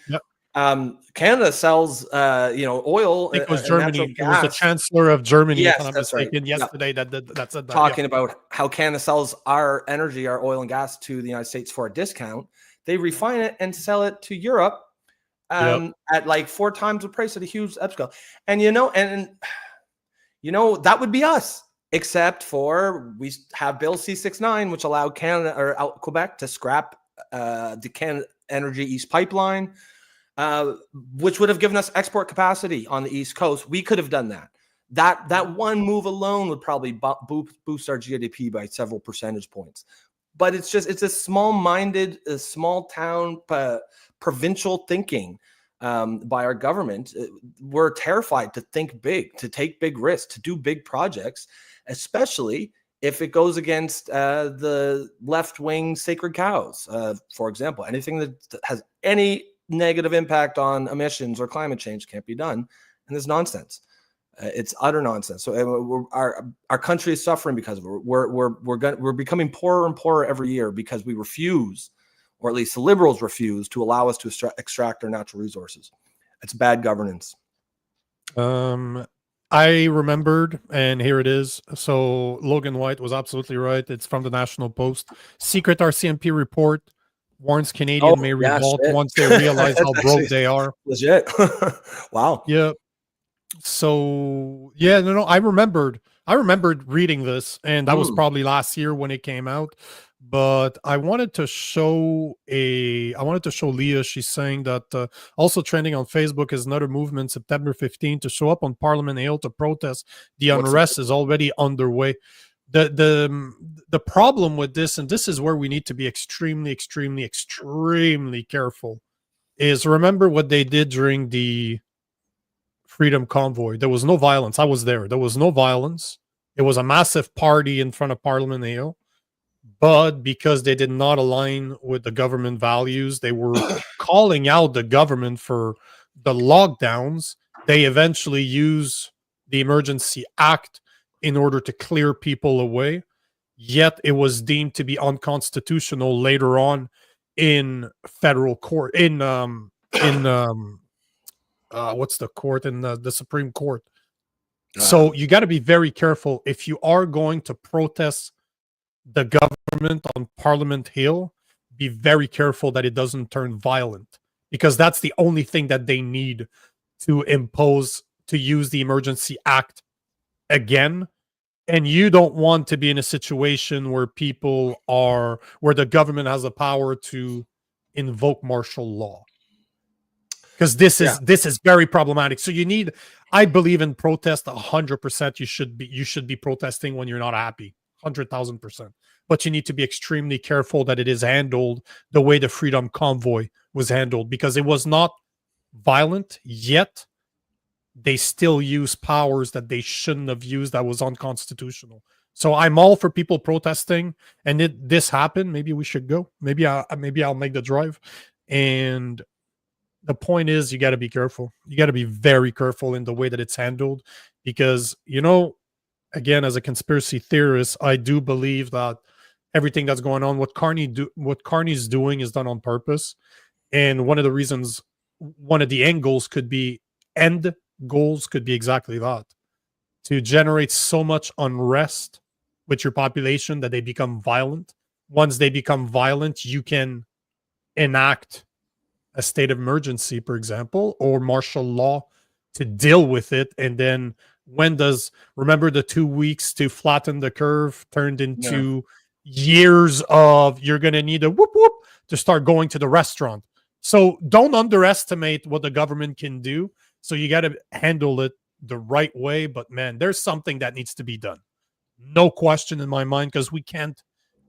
Canada sells oil. I think it was Germany. It was the chancellor of Germany. Yes, if I'm that's mistaken, right. yesterday that said that. Talking about how Canada sells our energy, our oil and gas to the United States for a discount. They refine it and sell it to Europe at like 4 times the price at a huge upscale. And that would be us, except for we have Bill C-69, which allowed Canada or Quebec to scrap the Canada Energy East Pipeline, which would have given us export capacity on the East Coast. We could have done that. That one move alone would probably boost our GDP by several percentage points. But it's a small-minded, small-town, provincial thinking by our government. We're terrified to think big, to take big risks, to do big projects, especially if it goes against the left-wing sacred cows. For example, anything that has any negative impact on emissions or climate change can't be done, and it's nonsense. It's utter nonsense. So our country is suffering because of it. We're becoming poorer and poorer every year because we refuse, or at least the Liberals refuse, to allow us to extract our natural resources. It's bad governance. I remembered, and here it is. So Logan White was absolutely right. It's from the National Post. Secret RCMP report warns Canadian may revolt once they realize how broke they are. Legit. Wow. Yeah. So I remembered reading this, and that was probably last year when it came out. But I wanted to show Leah. She's saying that also trending on Facebook is another movement, September 15th, to show up on Parliament Hill to protest. The unrest is already underway. The problem with this, and this is where we need to be extremely, extremely, extremely careful, is remember what they did during the Freedom Convoy. There was no violence. I was there. There was no violence. It was a massive party in front of Parliament Hill. But because they did not align with the government values, they were calling out the government for the lockdowns. They eventually use the Emergency Act in order to clear people away. Yet it was deemed to be unconstitutional later on in federal court, what's the court? In the Supreme Court. So you got to be very careful if you are going to protest the government on Parliament Hill. Be very careful that it doesn't turn violent, because that's the only thing that they need to use the Emergency Act again. And you don't want to be in a situation where where the government has the power to invoke martial law. because this is very problematic. So you need, I believe in protest 100%. You should be protesting when you're not happy, 100,000%. But you need to be extremely careful that it is handled the way the Freedom Convoy was handled, because it was not violent, yet they still use powers that they shouldn't have used, that was unconstitutional. So I'm all for people protesting, and this happened. Maybe we should go. Maybe I'll make the drive. And the point is, you got to be careful. You got to be very careful in the way that it's handled, because, you know, again, as a conspiracy theorist, I do believe that everything that's going on, what Carney's doing is done on purpose. And one of the end goals could be exactly that, to generate so much unrest with your population that they become violent. Once they become violent, you can enact a state of emergency, for example, or martial law to deal with it. And then remember the 2 weeks to flatten the curve turned into years of, you're going to need a whoop whoop to start going to the restaurant. So don't underestimate what the government can do. So you got to handle it the right way. But man, there's something that needs to be done. No question in my mind, because we can't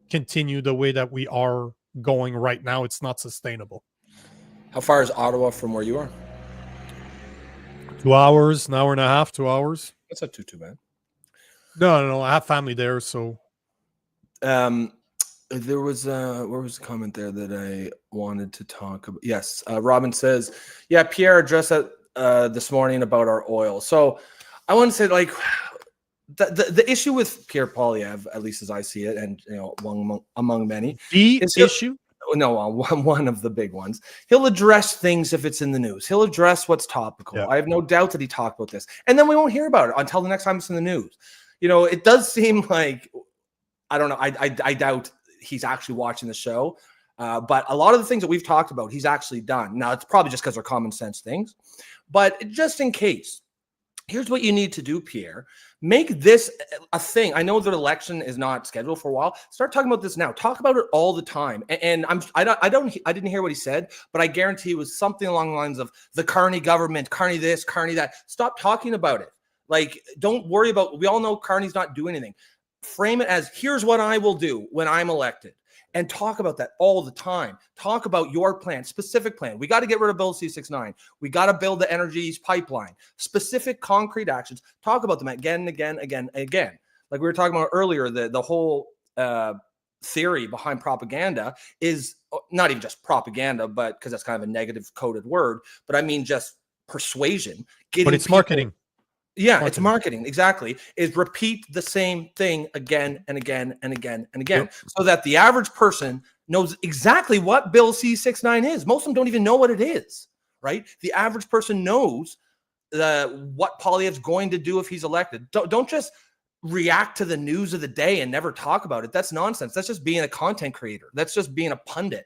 continue the way that we are going right now. It's not sustainable. How far is Ottawa from where you are? 2 hours, an hour and a half, 2 hours. That's not too bad. No. I have family there, so. There was where was the comment there that I wanted to talk about? Yes, Robin says, yeah, Pierre addressed that this morning about our oil. So I want to say, like, the issue with Pierre Poilievre, at least as I see it, and you know, among many, issue. No, one of the big ones. He'll address things if it's in the news. He'll address what's topical. Yeah. I have no doubt that he talked about this, and then we won't hear about it until the next time it's in the news. You know, it does seem like, I don't know. I doubt he's actually watching the show, but a lot of the things that we've talked about, he's actually done. Now, it's probably just because they're common sense things, but just in case, here's what you need to do, Pierre. Make this a thing. I know that election is not scheduled for a while. Start talking about this now. Talk about it all the time. And I didn't hear what he said, but I guarantee it was something along the lines of the Carney government, Carney this, Carney that. Stop talking about it. Like, don't worry about. We all know Carney's not doing anything. Frame it as, here's what I will do when I'm elected, and talk about that all the time. Talk about your plan, specific plan. We got to get rid of Bill C-69. We got to build the energy pipeline, specific concrete actions. Talk about them again and again, again, and again. Like we were talking about earlier, the whole theory behind propaganda is not even just propaganda, but because that's kind of a negative coded word, but I mean just persuasion. But it's marketing. Yeah, it's marketing. Exactly. Is repeat the same thing again and again and again and again, so that the average person knows exactly what Bill C-69 is. Most of them don't even know what it is, right? The average person knows what Poilievre's going to do if he's elected. Don't just react to the news of the day and never talk about it. That's nonsense. That's just being a content creator. That's just being a pundit.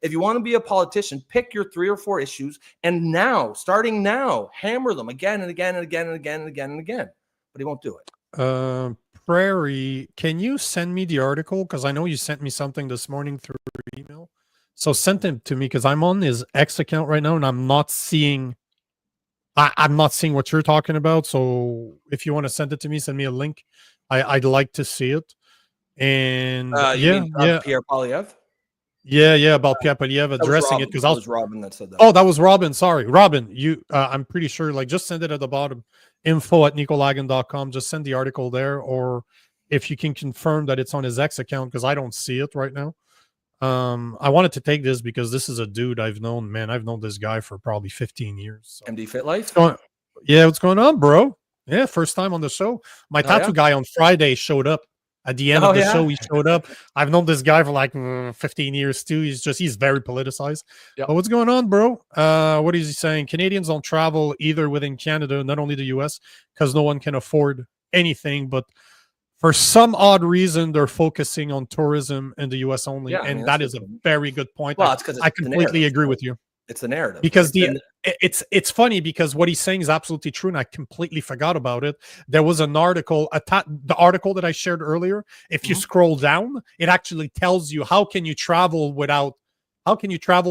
If you want to be a politician, pick your 3 or 4 issues, and starting now, hammer them again and again and again and again and again and again. But he won't do it. Prairie, can you send me the article? Because I know you sent me something this morning through email. So send it to me, because I'm on his X account right now, and I'm not seeing what you're talking about. So if you want to send it to me, send me a link. I'd like to see it. And Pierre Poilievre. Yeah, about Pierre Poilievre addressing it, because that was Robin that said that. Oh, that was Robin. Sorry, Robin. You, I'm pretty sure. Like, just send it at the bottom. info@nicolagan.com. Just send the article there, or if you can confirm that it's on his X account, because I don't see it right now. I wanted to take this because this is a dude I've known. Man, I've known this guy for probably 15 years. So. MD Fit Life. Yeah, what's going on, bro? Yeah, first time on the show. My tattoo guy on Friday showed up. At the end of the show, he showed up. I've known this guy for like 15 years too. He's very politicized. Yep. But what's going on, bro? What is he saying? Canadians don't travel either within Canada, not only the US, because no one can afford anything. But for some odd reason, they're focusing on tourism in the US only. Yeah, and that is a very good point. Well, it's because I completely agree with you. It's the narrative. Because it's funny, because what he's saying is absolutely true, and I completely forgot about it. There was an article, the article that I shared earlier. If you scroll down, it actually tells you how can you travel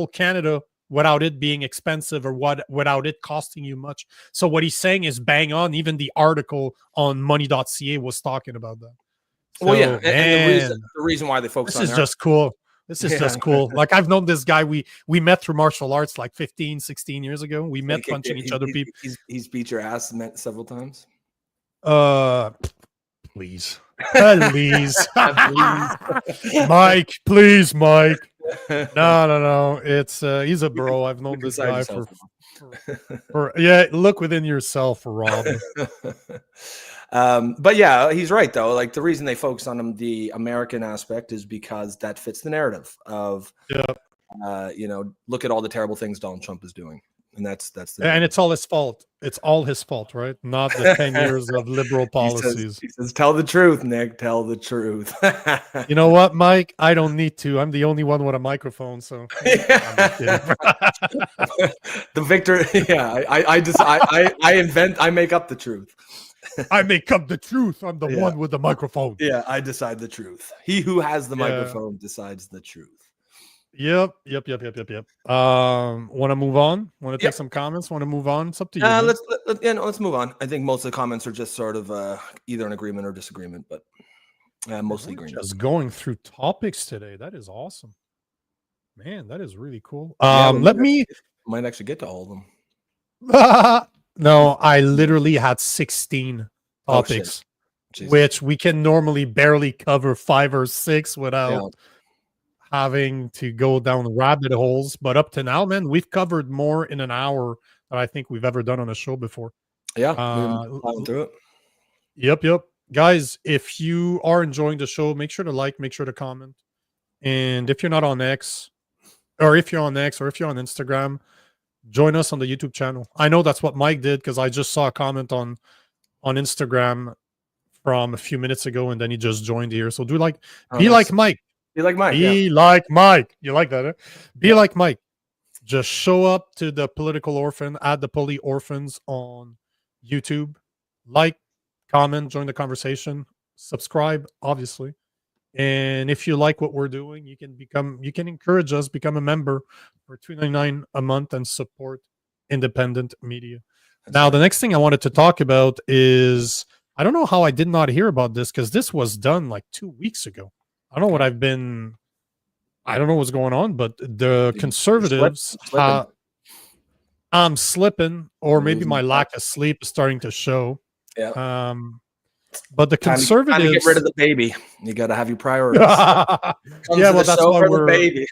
Canada without it being expensive or without it costing you much. So what he's saying is bang on. Even the article on money.ca was talking about that. Well, So, yeah, and man, the reason why they focus this on is that- just cool. This is Yeah. just cool. Like, I've known this guy. We met through martial arts like 15, 16 years ago. We met punching each other. People. He's beat your ass several times. Please. Please. Mike, please, Mike. No. It's he's a bro. I've known this guy for yeah, look within yourself, Rob. But yeah, he's right though. Like, the reason they focus on the American aspect is because that fits the narrative of, look at all the terrible things Donald Trump is doing, and that's and it's all his fault. It's all his fault, right? Not the 10 years of liberal policies. He says, "Tell the truth, Nick. Tell the truth." You know what, Mike? I don't need to. I'm the only one with a microphone, so the victor. Yeah, I make up the truth. I make up the truth. I'm the one with the microphone. Yeah, I decide the truth. He who has the microphone decides the truth. Yep. Want to move on? Want to take some comments? Want to move on? It's up to you. Let's move on. I think most of the comments are just sort of either an agreement or disagreement, but mostly agreement. Just going through topics today. That is awesome, man. That is really cool. Might actually get to all of them. No, I literally had 16 topics, which we can normally barely cover 5 or 6 without having to go down rabbit holes. But up to now, man, we've covered more in an hour than I think we've ever done on a show before. Yeah, through it. Yep. Guys, if you are enjoying the show, make sure to like, make sure to comment. And if you're not on X, or if you're on Instagram, join us on the YouTube channel. I know that's what Mike did, because I just saw a comment on Instagram from a few minutes ago, and then he just joined here. So be like Mike. Be like Mike. Like Mike. You like that? Huh? Be like Mike. Just show up to the Political Orphan at the Poli Orphans on YouTube. Like, comment, join the conversation, subscribe, obviously. And if you like what we're doing, you can encourage us, become a member for $2.99 a month and support independent media. Now, the next thing I wanted to talk about is, I don't know how I did not hear about this, because this was done like 2 weeks ago. I don't know what's going on, but the conservatives, I'm slipping, or maybe my lack of sleep is starting to show. Yeah. But the conservatives, time to get rid of the baby. You got to have your priorities. Well, that's why we're baby.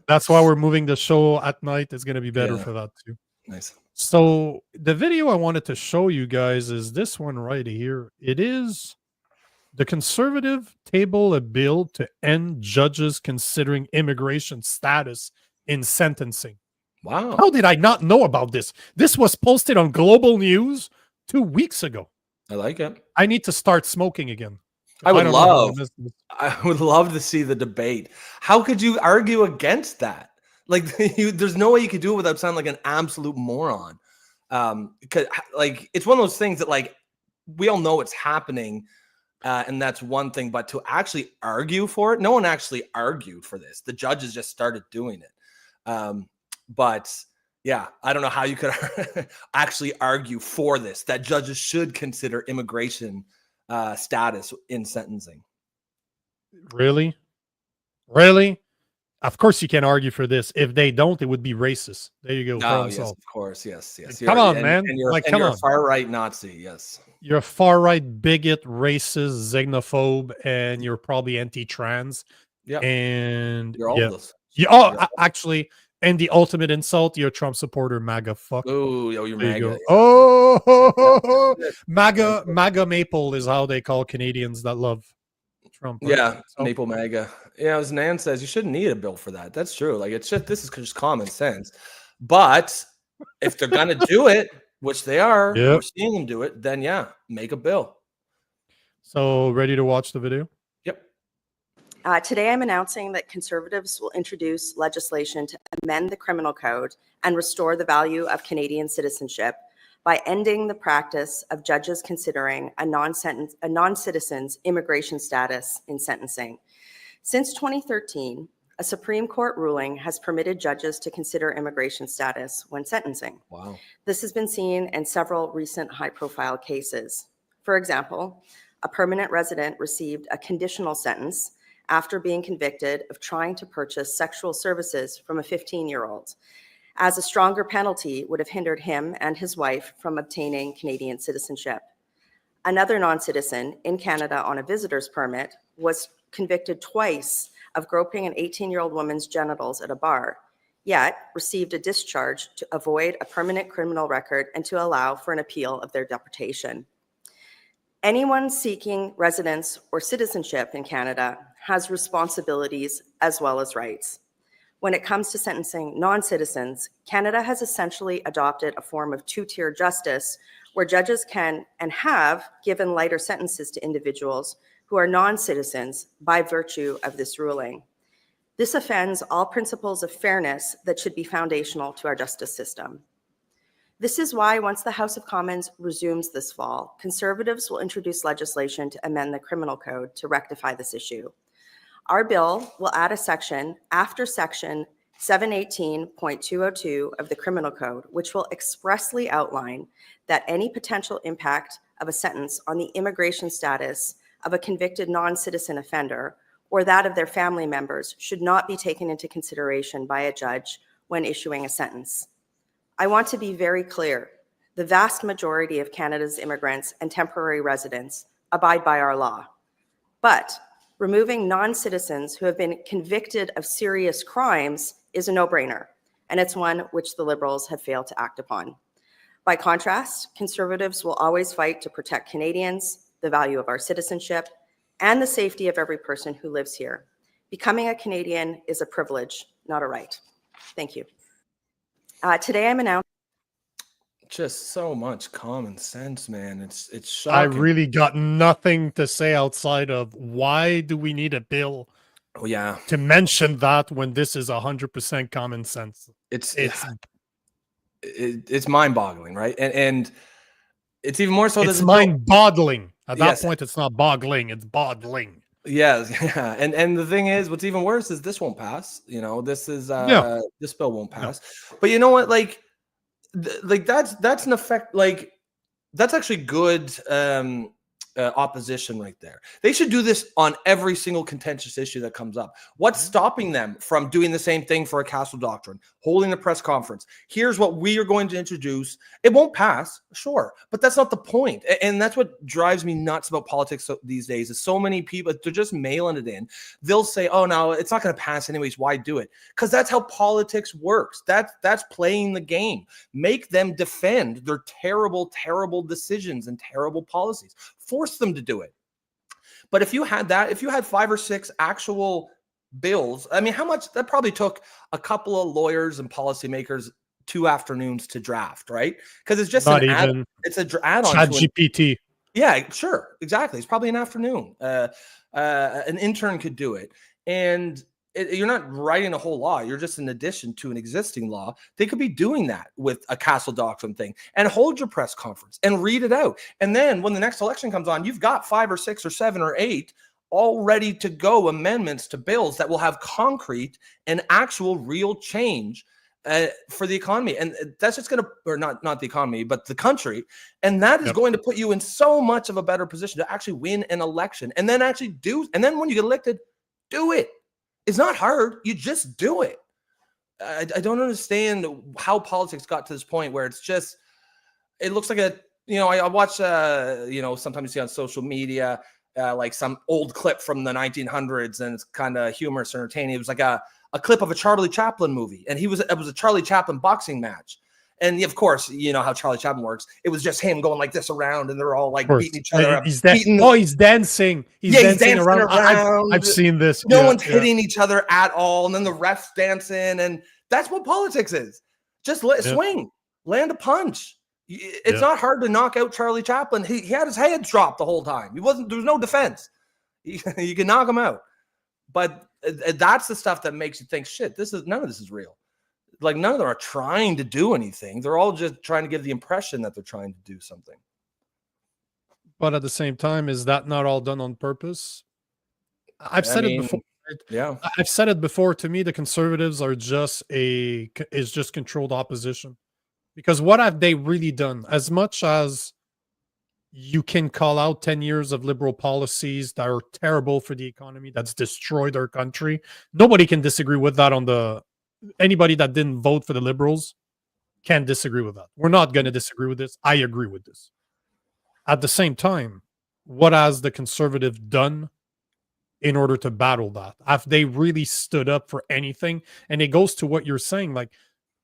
That's why we're moving the show at night. It's going to be better for that too. Nice. So the video I wanted to show you guys is this one right here. It is the conservative table a bill to end judges considering immigration status in sentencing. Wow. How did I not know about this? This was posted on Global News 2 weeks ago. I like it. I need to start smoking again. I would love to see the debate. How could you argue against that? Like, there's no way you could do it without sounding like an absolute moron. Because like, it's one of those things that, like, we all know it's happening, and that's one thing. But to actually argue for it, no one actually argued for this. The judges just started doing it. But yeah, I don't know how you could actually argue for this, that judges should consider immigration status in sentencing. Really? Of course you can argue for this. If they don't, it would be racist. There you go. Oh, yes, of course. Yes. Come on, man. You're a far-right Nazi, yes. You're a far-right bigot, racist, xenophobe, and you're probably anti-trans. Yeah. And you're all of those. Actually, and the ultimate insult, you're a Trump supporter, MAGA fuck. Oh, you're MAGA. MAGA maple is how they call Canadians that love Trump. Right? Yeah, maple MAGA. Yeah, as Nan says, you shouldn't need a bill for that. That's true. Like, this is just common sense. But if they're gonna do it, which they are, we're seeing them do it, then yeah, make a bill. So, ready to watch the video? Today, I'm announcing that Conservatives will introduce legislation to amend the criminal code and restore the value of Canadian citizenship by ending the practice of judges considering a non-citizen's immigration status in sentencing. Since 2013, a Supreme Court ruling has permitted judges to consider immigration status when sentencing. Wow. This has been seen in several recent high-profile cases. For example, a permanent resident received a conditional sentence after being convicted of trying to purchase sexual services from a 15-year-old, as a stronger penalty would have hindered him and his wife from obtaining Canadian citizenship. Another non-citizen in Canada on a visitor's permit was convicted twice of groping an 18-year-old woman's genitals at a bar, yet received a discharge to avoid a permanent criminal record and to allow for an appeal of their deportation. Anyone seeking residence or citizenship in Canada has responsibilities as well as rights. When it comes to sentencing non-citizens, Canada has essentially adopted a form of two-tier justice where judges can and have given lighter sentences to individuals who are non-citizens by virtue of this ruling. This offends all principles of fairness that should be foundational to our justice system. This is why once the House of Commons resumes this fall, Conservatives will introduce legislation to amend the Criminal Code to rectify this issue. Our bill will add a section after Section 718.202 of the Criminal Code, which will expressly outline that any potential impact of a sentence on the immigration status of a convicted non-citizen offender or that of their family members should not be taken into consideration by a judge when issuing a sentence. I want to be very clear. The vast majority of Canada's immigrants and temporary residents abide by our law. But removing non-citizens who have been convicted of serious crimes is a no-brainer, and it's one which the Liberals have failed to act upon. By contrast, Conservatives will always fight to protect Canadians, the value of our citizenship, and the safety of every person who lives here. Becoming a Canadian is a privilege, not a right. Thank you. Today I'm announcing. Just so much common sense, man. It's shocking. I really got nothing to say outside of why do we need a bill to mention that when this is 100% common sense. It's mind-boggling, right? And it's even more so. It's mind-boggling. At that point, it's not boggling; it's boggling. Yes, yeah. And the thing is, what's even worse is this won't pass. You know, this is this bill won't pass. But you know what? Like that's an effect. Like that's actually good opposition right there. They should do this on every single contentious issue that comes up. What's stopping them from doing the same thing for a Castle Doctrine, holding a press conference? Here's what we are going to introduce. It won't pass, sure, but that's not the point. And that's what drives me nuts about politics these days is so many people, they're just mailing it in. They'll say, oh, no, it's not going to pass anyways. Why do it? Because that's how politics works. That's playing the game. Make them defend their terrible, terrible decisions and terrible policies. Force them to do it. But if you had 5 or 6 actual bills, I mean, how much that probably took a couple of lawyers and policymakers 2 afternoons to draft, right? Because it's just it's an add-on. ChatGPT. Yeah, sure, exactly. It's probably an afternoon. An intern could do it, and you're not writing a whole law. You're just an addition to an existing law. They could be doing that with a Castle Doctrine thing and hold your press conference and read it out. And then when the next election comes on, you've got 5 or 6 or 7 or 8 all ready to go amendments to bills that will have concrete and actual real change for the economy. And that's just going to, or not the economy, but the country. And that is going to put you in so much of a better position to actually win an election and then actually do. And then when you get elected, do it. It's not hard. You just do it. I don't understand how politics got to this point where it's just, it looks like I watch, sometimes you see on social media, like some old clip from the 1900s and it's kind of humorous and entertaining. It was like a clip of a Charlie Chaplin movie. And it was a Charlie Chaplin boxing match. And of course, you know how Charlie Chaplin works. It was just him going like this around, and they're all like beating each other up. He's dancing. He's dancing around. I've seen this. No one's hitting each other at all, and then the refs dancing, and that's what politics is. Just swing, land a punch. It's not hard to knock out Charlie Chaplin. He had his head dropped the whole time. There was no defense. You can knock him out, but that's the stuff that makes you think, shit, none of this is real. Like none of them are trying to do anything. They're all just trying to give the impression that they're trying to do something. But at the same time, is that not all done on purpose? I've said it before. Yeah. I've said it before. To me, the Conservatives are just controlled opposition. Because what have they really done? As much as you can call out 10 years of liberal policies that are terrible for the economy, that's destroyed our country, nobody can disagree with that. Anybody that didn't vote for the liberals can disagree with that. We're not going to disagree with this. I agree with this. At the same time, what has the Conservative done in order to battle that? Have they really stood up for anything? And it goes to what you're saying. Like,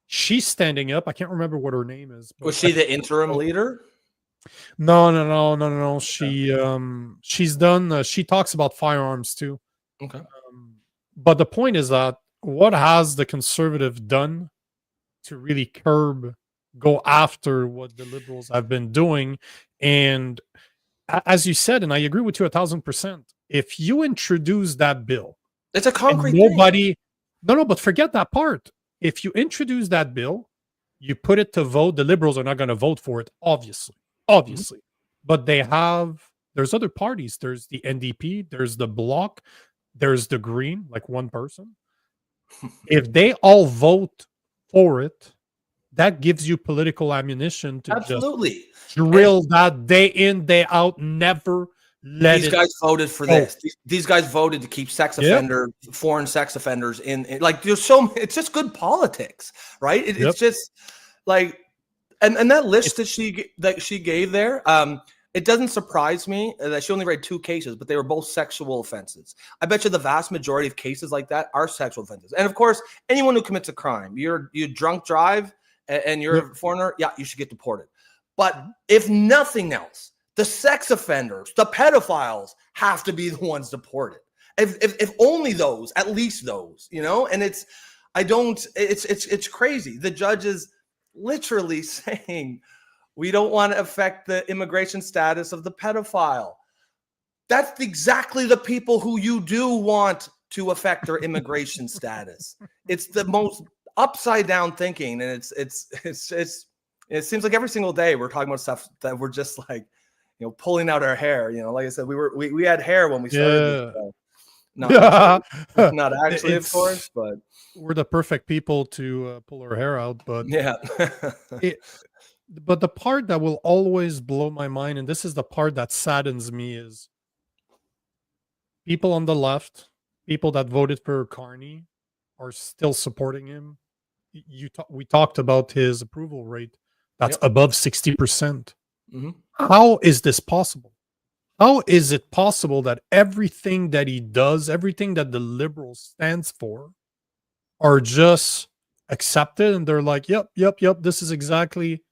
she's standing up. I can't remember what her name is. Was she the interim leader? No. She's done. She talks about firearms too. Okay. But the point is that what has the Conservative done to really go after what the Liberals have been doing? And as you said, and I agree with you 1,000%, if you introduce that bill, it's a concrete thing. No, but forget that part. If you introduce that bill, you put it to vote, the Liberals are not going to vote for it, obviously. But there's other parties. There's the NDP, there's the Bloc, there's the Green, like one person. If they all vote for it, that gives you political ammunition to absolutely just drill that day in, day out, never let these guys voted for this. These guys voted to keep foreign sex offenders in like, it's just good politics, right? It's just like, and that list that she gave there, it doesn't surprise me that she only read 2 cases, but they were both sexual offenses. I bet you the vast majority of cases like that are sexual offenses. And of course, anyone who commits a crime, you drunk drive and you're a foreigner, you should get deported. But if nothing else, the sex offenders, the pedophiles have to be the ones deported. If only those, at least those, and it's crazy. The judge is literally saying, we don't want to affect the immigration status of the pedophile. That's exactly the people who you do want to affect their immigration status. It's the most upside down thinking, and it seems like every single day we're talking about stuff that we're just like, pulling out our hair. Like I said, we had hair when we started. So not actually, of course, but we're the perfect people to pull our hair out. But yeah. But the part that will always blow my mind, and this is the part that saddens me, is people on the left, people that voted for Carney, are still supporting him. We talked about his approval rate. That's above 60%. Mm-hmm. How is this possible? How is it possible that everything that he does, everything that the Liberals stands for, are just accepted, and they're like, yep, this is exactly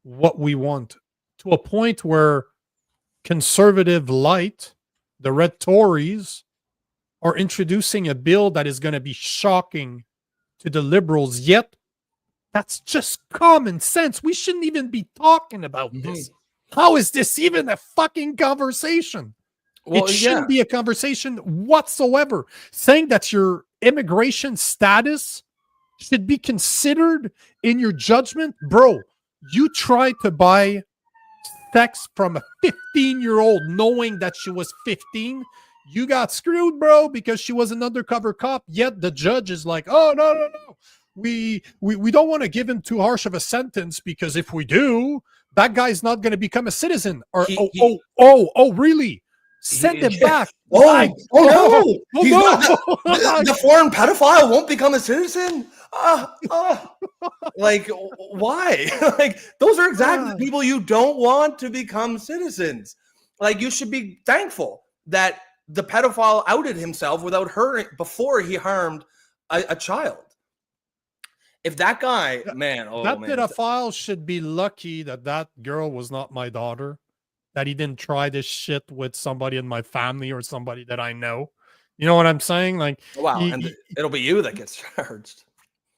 what we want, to a point where conservative light, the red Tories, are introducing a bill that is going to be shocking to the Liberals, yet that's just common sense. We shouldn't even be talking about this. How is this even a fucking conversation? It shouldn't be a conversation whatsoever. Saying that your immigration status should be considered in your judgment, bro. You tried to buy sex from a 15-year-old knowing that she was 15. You got screwed, bro, because she was an undercover cop. Yet the judge is like, oh, no. We don't want to give him too harsh of a sentence, because if we do, that guy's not going to become a citizen. Or really? Send him back. No. The foreign pedophile won't become a citizen? Like, why? Like, those are exactly the people you don't want to become citizens. Like, you should be thankful that the pedophile outed himself before he harmed a child. If that guy, pedophile should be lucky that girl was not my daughter, that he didn't try this shit with somebody in my family or somebody that I know. You know what I'm saying? Like, wow, it'll be you that gets charged.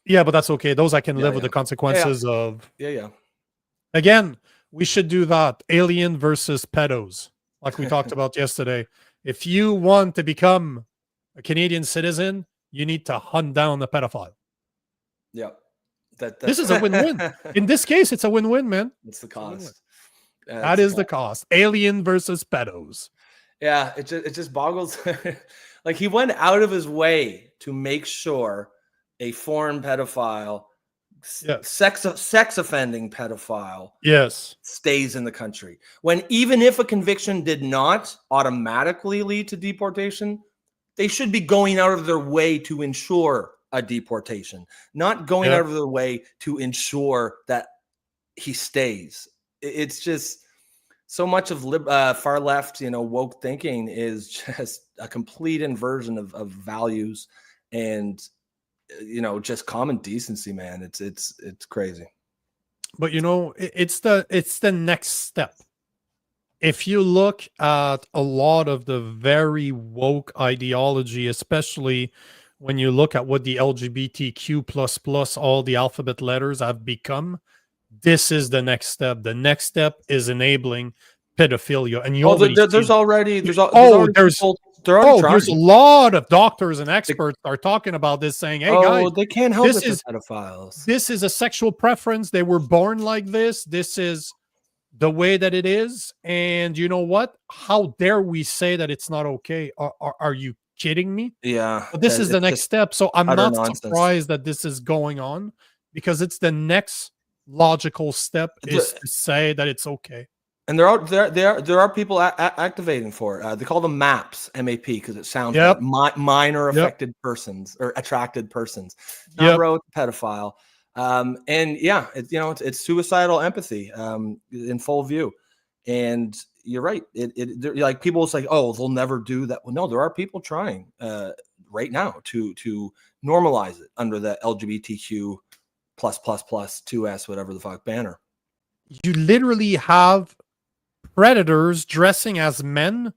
Yeah, but that's okay. Those I can live with the consequences of. Yeah. Again, we should do that. Alien versus pedos, like we talked about yesterday. If you want to become a Canadian citizen, you need to hunt down the pedophile. Yeah. This is a win-win. In this case, it's a win-win, man. It's the cost. That is the cost. Alien versus pedos. Yeah, it just boggles Like he went out of his way to make sure a foreign pedophile, Yes. sex offending pedophile, Yes, stays in the country. When even if a conviction did not automatically lead to deportation, they should be going out of their way to ensure a deportation, not going out of their way to ensure that he stays. It's just so much of far left, woke thinking is just a complete inversion of values and, just common decency, man. It's crazy. but it's the next step. If you look at a lot of the very woke ideology, especially when you look at what the LGBTQ++, all the alphabet letters have become, this is the next step. The next step is enabling pedophilia. And There's already there's a trying. lot of doctors and experts are talking about this, saying, hey guys, they can't help this it, is pedophiles. This is a sexual preference. They were born like this. This is the way that it is. And you know what? How dare we say that it's not okay? Are you kidding me? Yeah. But this is the next step. So I'm not surprised that this is going on, because it's the next logical step is to say that it's okay. And there are people activating for it. They call them MAPs, M-A-P, because it sounds like minor affected persons or attracted persons. Not road pedophile. And yeah, it's suicidal empathy in full view. And you're right. Like people will say, oh, they'll never do that. Well, no, there are people trying right now to normalize it under the LGBTQ plus 2S, whatever the fuck banner. You literally have predators dressing as men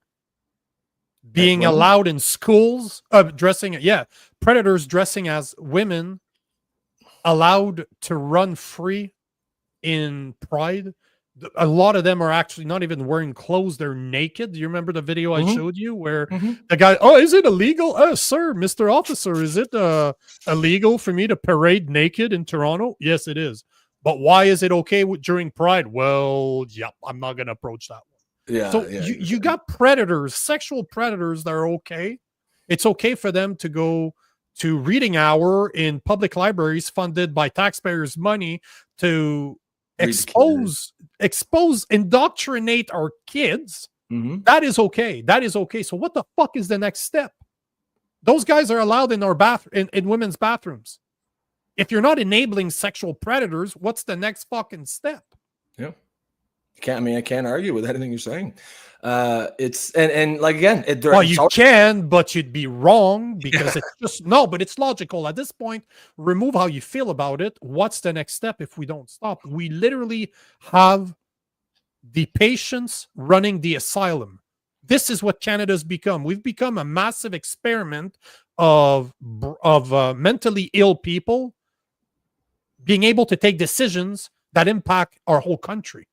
being allowed in schools, predators dressing as women allowed to run free in Pride. A lot of them are actually not even wearing clothes. They're naked. Do you remember the video I showed you where the guy, oh, is it illegal? Oh, sir, Mr. Officer, is it illegal for me to parade naked in Toronto? Yes, it is. But why is it okay during Pride? Well, I'm not going to approach that one. Yeah. So you got predators, sexual predators that are okay. It's okay for them to go to reading hour in public libraries funded by taxpayers' money to indoctrinate our kids. That is okay. That is okay. So what the fuck is the next step? Those guys are allowed in our in women's bathrooms. If you're not enabling sexual predators, what's the next fucking step? Yeah. I can't argue with anything you're saying. It's and like again, you can, but you'd be wrong, because it's just but it's logical at this point. Remove how you feel about it. What's the next step if we don't stop? We literally have the patients running the asylum. This is what Canada's become. We've become a massive experiment of mentally ill people being able to take decisions that impact our whole country.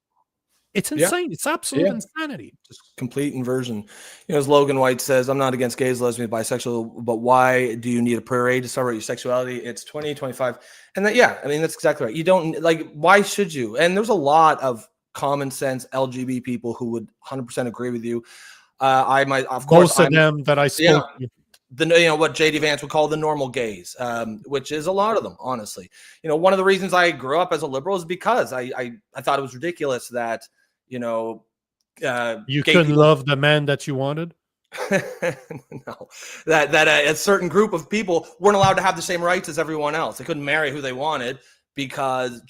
It's insane. It's absolute insanity. Just complete inversion. As Logan White says, I'm not against gays, lesbians, bisexual, but why do you need a parade to celebrate your sexuality? It's 2025. And that's exactly right. You don't why should you? And there's a lot of common sense LGBT people who would 100% agree with you. Most of them that I spoke to. What JD Vance would call the normal gays, which is a lot of them, honestly. One of the reasons I grew up as a liberal is because I thought it was ridiculous that, you couldn't love the man that you wanted. No, that a certain group of people weren't allowed to have the same rights as everyone else. They couldn't marry who they wanted because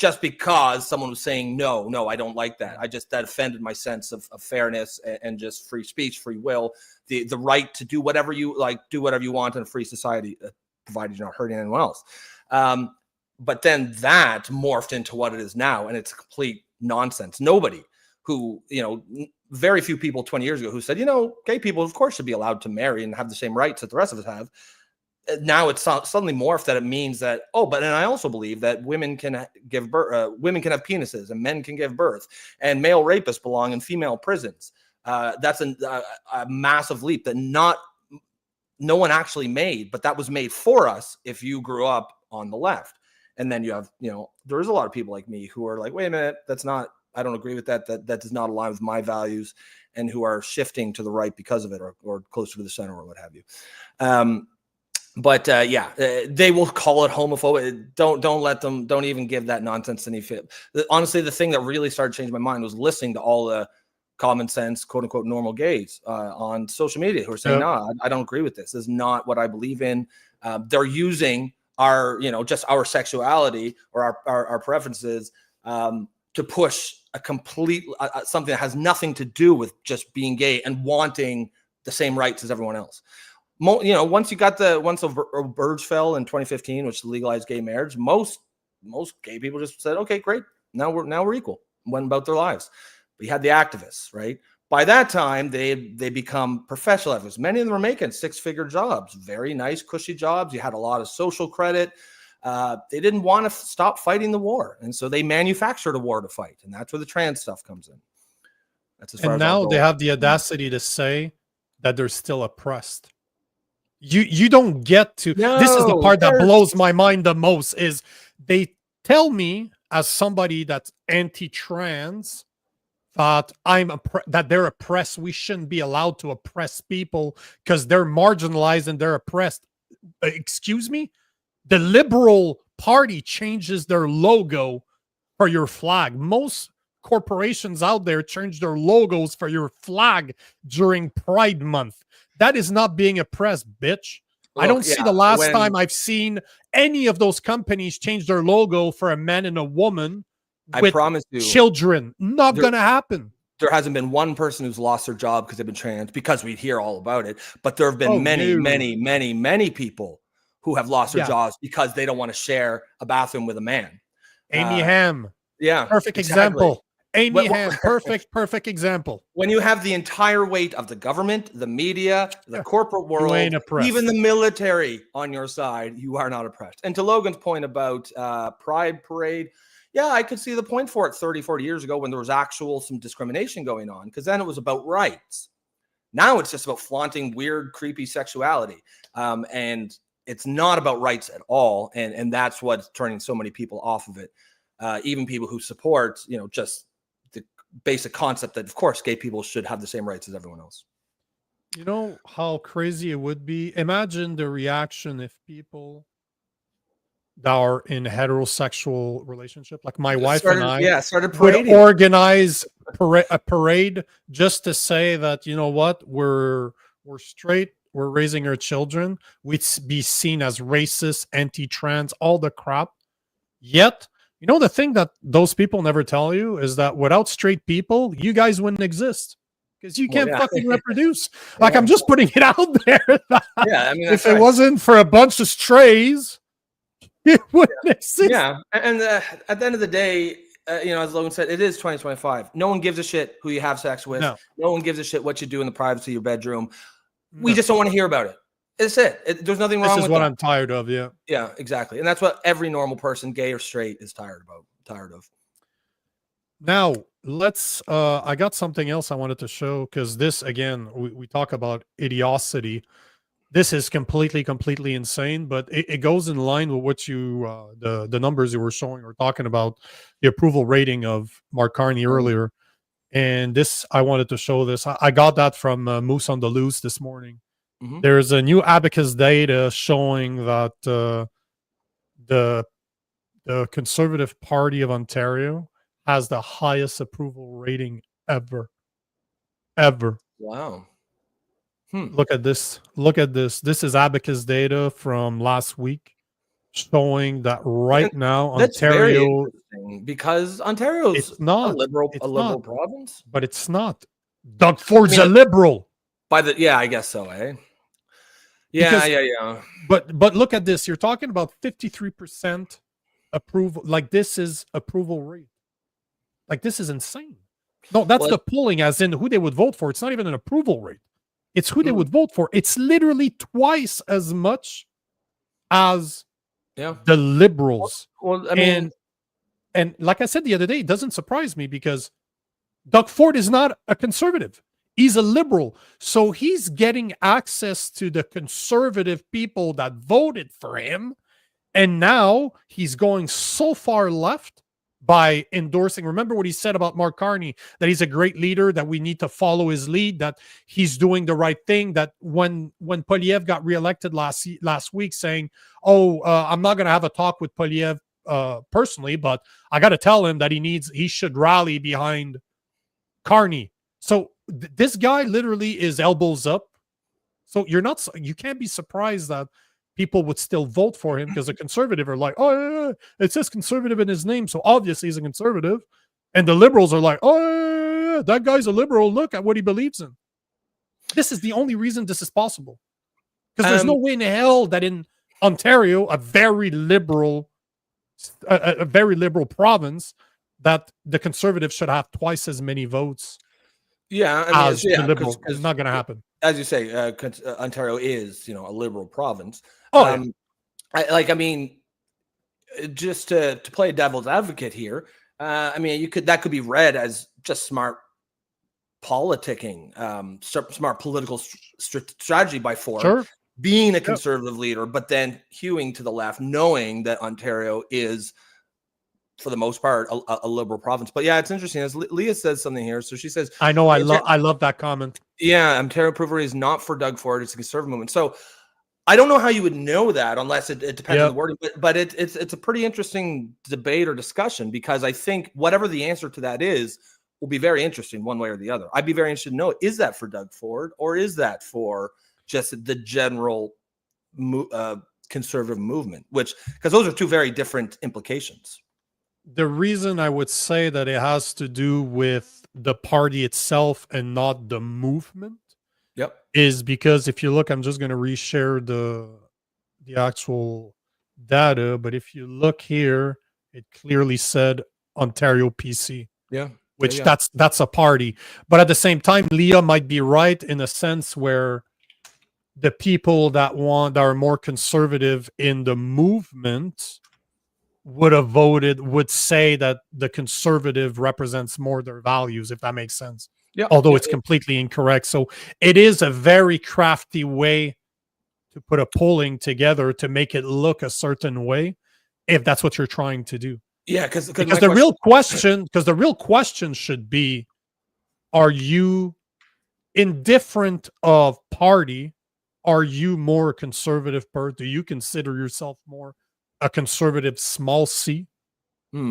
someone was saying, no, I don't like that. That offended my sense of fairness and just free speech, free will, the right to do whatever you like, do whatever you want in a free society, provided you're not hurting anyone else. But then that morphed into what it is now, and it's complete nonsense. Nobody who, very few people 20 years ago who said, gay people, of course, should be allowed to marry and have the same rights that the rest of us have. Now it's suddenly morphed that it means that, and I also believe that women can give birth, women can have penises and men can give birth, and male rapists belong in female prisons. That's a massive leap that no one actually made, but that was made for us if you grew up on the left. And then you have, there's a lot of people like me who are like, wait a minute, I don't agree with that. That does not align with my values. and who are shifting to the right because of it, or closer to the center, or what have you. They will call it homophobic. Don't let them. Don't even give that nonsense any fit. Honestly, the thing that really started changing my mind was listening to all the common sense, quote unquote, normal gays on social media who are saying, "No, I don't agree with this. This is not what I believe in." They're using our, just our sexuality or our preferences to push a complete something that has nothing to do with just being gay and wanting the same rights as everyone else. Once a Burge fell in 2015, which legalized gay marriage, most gay people just said, "Okay, great, now we're equal," went about their lives. But you had the activists, right? By that time, they become professional activists. Many of them were making six-figure jobs, very nice, cushy jobs. You had a lot of social credit. They didn't want to stop fighting the war, and so they manufactured a war to fight, and that's where the trans stuff comes in. That's as far And as I'll now go. they have the audacity to say that they're still oppressed. You don't get to. This is the part that blows my mind the most. Is they tell me, as somebody that's anti-trans, that that they're oppressed. We shouldn't be allowed to oppress people because they're marginalized and they're oppressed. Excuse me? The Liberal Party changes their logo for your flag. Most corporations out there change their logos for your flag during Pride Month. That is not being oppressed, bitch. Look, I don't see the last time I've seen any of those companies change their logo for a man and a woman with I promise you, children. Not going to happen. There hasn't been one person who's lost their job because they've been trans, because we'd hear all about it. But there have been many people who have lost their jobs because they don't want to share a bathroom with a man. Amy Ham. Yeah. Perfect example. Amy Ham. Perfect example. When you have the entire weight of the government, the media, the corporate world, even the military on your side, you are not oppressed. And to Logan's point about Pride Parade, yeah, I could see the point for it 30, 40 years ago when there was some discrimination going on, because then it was about rights. Now it's just about flaunting weird, creepy sexuality. And it's not about rights at all. And that's what's turning so many people off of it. Even people who support, just the basic concept that, of course, gay people should have the same rights as everyone else. You know how crazy it would be? Imagine the reaction if people that are in heterosexual relationship, like my wife and I, started would organize a parade just to say that, you know what, we're straight, we're raising our children, we'd be seen as racist, anti-trans, all the crap. Yet, the thing that those people never tell you is that without straight people, you guys wouldn't exist. Because you can't fucking reproduce. Like, I'm just putting it out there. If it wasn't for a bunch of strays, it wouldn't exist. Yeah, and at the end of the day, as Logan said, it is 2025. No one gives a shit who you have sex with. No one gives a shit what you do in the privacy of your bedroom. We just don't want to hear about it. It's it. There's nothing wrong with it. This is what I'm tired of, yeah. Yeah, exactly. And that's what every normal person, gay or straight, is tired of. Now, let's I got something else I wanted to show, because this, again, we talk about idiocy. This is completely insane, but it goes in line with what you the numbers you were showing or talking about, the approval rating of Mark Carney earlier. And this, I wanted to show this. I got that from Moose on the Loose this morning. Mm-hmm. There's a new abacus data showing that the Conservative Party of Ontario has the highest approval rating ever. Wow. Look at this. This is abacus data from last week showing that now Ontario, because Ontario is not a liberal province, but it's not. Doug Ford's a liberal. I guess so, eh? Yeah. But look at this. You're talking about 53% approval. Like, this is approval rate. Like, this is insane. No, that's the polling, as in who they would vote for. It's not even an approval rate. It's who they would vote for. It's literally twice as much as the Liberals. Well, I mean, and like I said the other day, it doesn't surprise me, because Doug Ford is not a conservative. He's a liberal. So he's getting access to the conservative people that voted for him. And now he's going so far left by endorsing. Remember what he said about Mark Carney, that he's a great leader, that we need to follow his lead, that he's doing the right thing, that when Poliev got reelected last week saying, I'm not going to have a talk with Poliev personally, but I got to tell him that he should rally behind Carney. So this guy literally is elbows up. So you can't be surprised that people would still vote for him, because the conservative are like, oh, yeah, it says conservative in his name, so obviously he's a conservative. And the liberals are like, oh, yeah, that guy's a liberal. Look at what he believes in. This is the only reason this is possible. Because there's no way in hell that in Ontario, a very liberal province, that the conservatives should have twice as many votes. Yeah, I mean, as the liberal. It's not going to happen. As you say, Ontario is, a liberal province. Oh, yeah. Just to play devil's advocate here, that could be read as just smart politicking, smart political strategy by Ford, sure, being a conservative leader, but then hewing to the left, knowing that Ontario is, for the most part, a liberal province. But yeah, it's interesting. As Leah says something here. So she says, I know, I love that comment. Yeah, Ontario Improvery is not for Doug Ford. It's a conservative movement. So I don't know how you would know that unless it depends on the wording. But it's a pretty interesting debate or discussion, because I think whatever the answer to that is will be very interesting one way or the other. I'd be very interested to know, is that for Doug Ford, or is that for just the general conservative movement? Because those are two very different implications. The reason I would say that it has to do with the party itself and not the movement is because if you look, I'm just going to reshare the actual data, but if you look here, it clearly said Ontario PC. Yeah. Which that's a party. But at the same time, Leah might be right in a sense where the people that are more conservative in the movement would say that the conservative represents more their values, if that makes sense. Yeah. Although it's completely incorrect. So it is a very crafty way to put a polling together to make it look a certain way, if that's what you're trying to do. Yeah, because the real question should be, are you indifferent of party? Are you more conservative do you consider yourself more a conservative small c,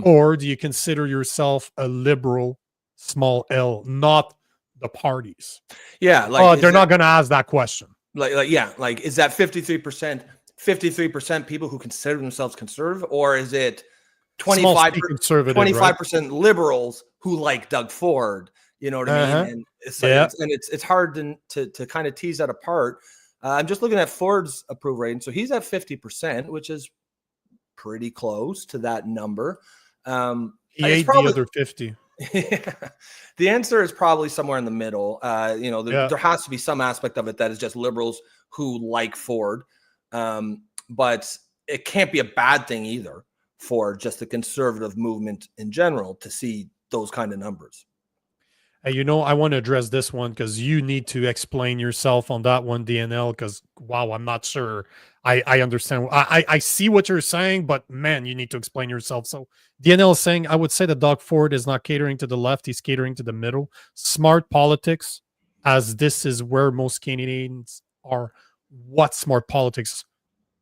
or do you consider yourself a liberal small l, not the parties? Yeah, they're not going to ask that question. Like is that 53% people who consider themselves conservative, or is it 25% liberals who like Doug Ford? You know what I mean? And it's it's hard to kind of tease that apart. I'm just looking at Ford's approval rating, so he's at 50%, which is pretty close to that number. He ate the other 50. The answer is probably somewhere in the middle. There has to be some aspect of it that is just liberals who like Ford, but it can't be a bad thing either for just the conservative movement in general to see those kind of numbers. Hey, I want to address this one because you need to explain yourself on that one, DNL, because, wow, I'm not sure I understand. I see what you're saying, but, man, you need to explain yourself. So DNL is saying, I would say that Doug Ford is not catering to the left. He's catering to the middle. Smart politics, as this is where most Canadians are. What smart politics?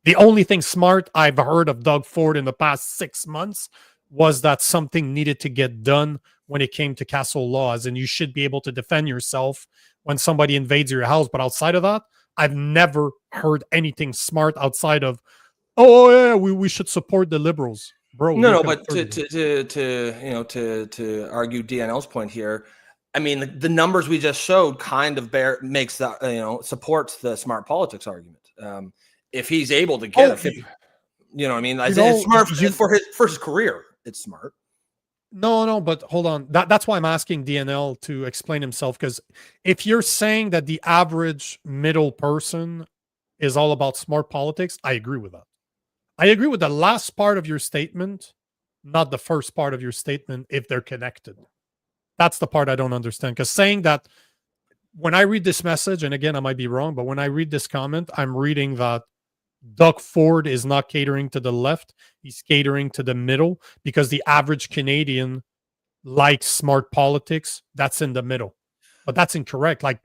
The only thing smart I've heard of Doug Ford in the past 6 months was that something needed to get done when it came to castle laws, and you should be able to defend yourself when somebody invades your house. But outside of that, I've never heard anything smart outside of, we should support the liberals, bro. No, but to argue DNL's point here, I mean, the numbers we just showed kind of makes that, supports the smart politics argument. If he's able to get a 50, what I mean? It's smart for his career. It's smart. No, but hold on. That's why I'm asking DNL to explain himself, because if you're saying that the average middle person is all about smart politics, I agree with that. I agree with the last part of your statement, not the first part of your statement, if they're connected. That's the part I don't understand, because saying that, when I read this message, and again, I might be wrong, but when I read this comment, I'm reading that Doug Ford is not catering to the left. He's catering to the middle because the average Canadian likes smart politics. That's in the middle. But that's incorrect. Like,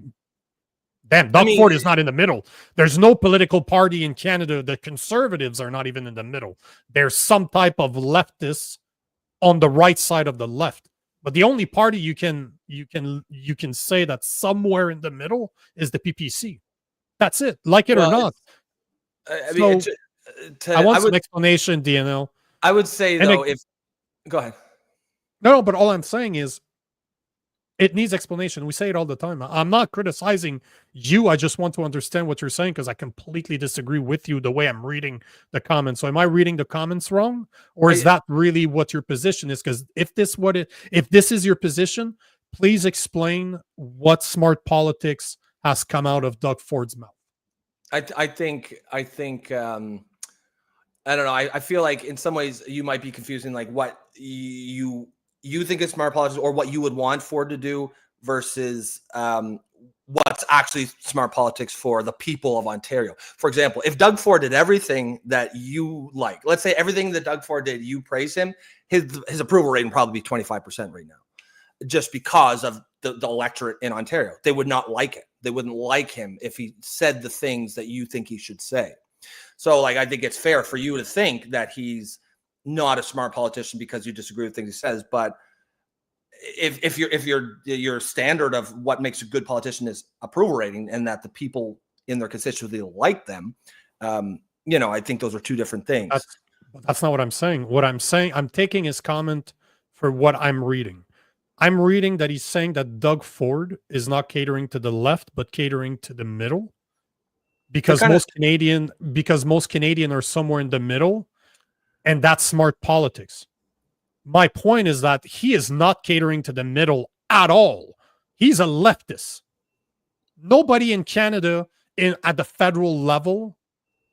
damn, Doug Ford is not in the middle. There's no political party in Canada. The Conservatives are not even in the middle. There's some type of leftists on the right side of the left. But the only party you can say that's somewhere in the middle is the PPC. That's it. Like it or not. I mean, I want some explanation, DNL. I would say though, go ahead. No, but all I'm saying is it needs explanation. We say it all the time. I'm not criticizing you. I just want to understand what you're saying because I completely disagree with you the way I'm reading the comments. So am I reading the comments wrong? Or is that really what your position is? Because if this is your position, please explain what smart politics has come out of Doug Ford's mouth. I think I don't know. I feel like in some ways you might be confusing like what you think is smart politics or what you would want Ford to do versus what's actually smart politics for the people of Ontario. For example, if Doug Ford did everything that you like, let's say everything that Doug Ford did, you praise him, his approval rating would probably be 25% right now, just because of the electorate in Ontario. They would not like it. They wouldn't like him if he said the things that you think he should say. So like, I think it's fair for you to think that he's not a smart politician because you disagree with things he says. But if your standard of what makes a good politician is approval rating and that the people in their constituency like them, I think those are two different things. That's not what I'm saying. What I'm saying, I'm taking his comment for what I'm reading. I'm reading that he's saying that Doug Ford is not catering to the left, but catering to the middle. Because most Canadian are somewhere in the middle, and that's smart politics. My point is that he is not catering to the middle at all. He's a leftist. Nobody in Canada at the federal level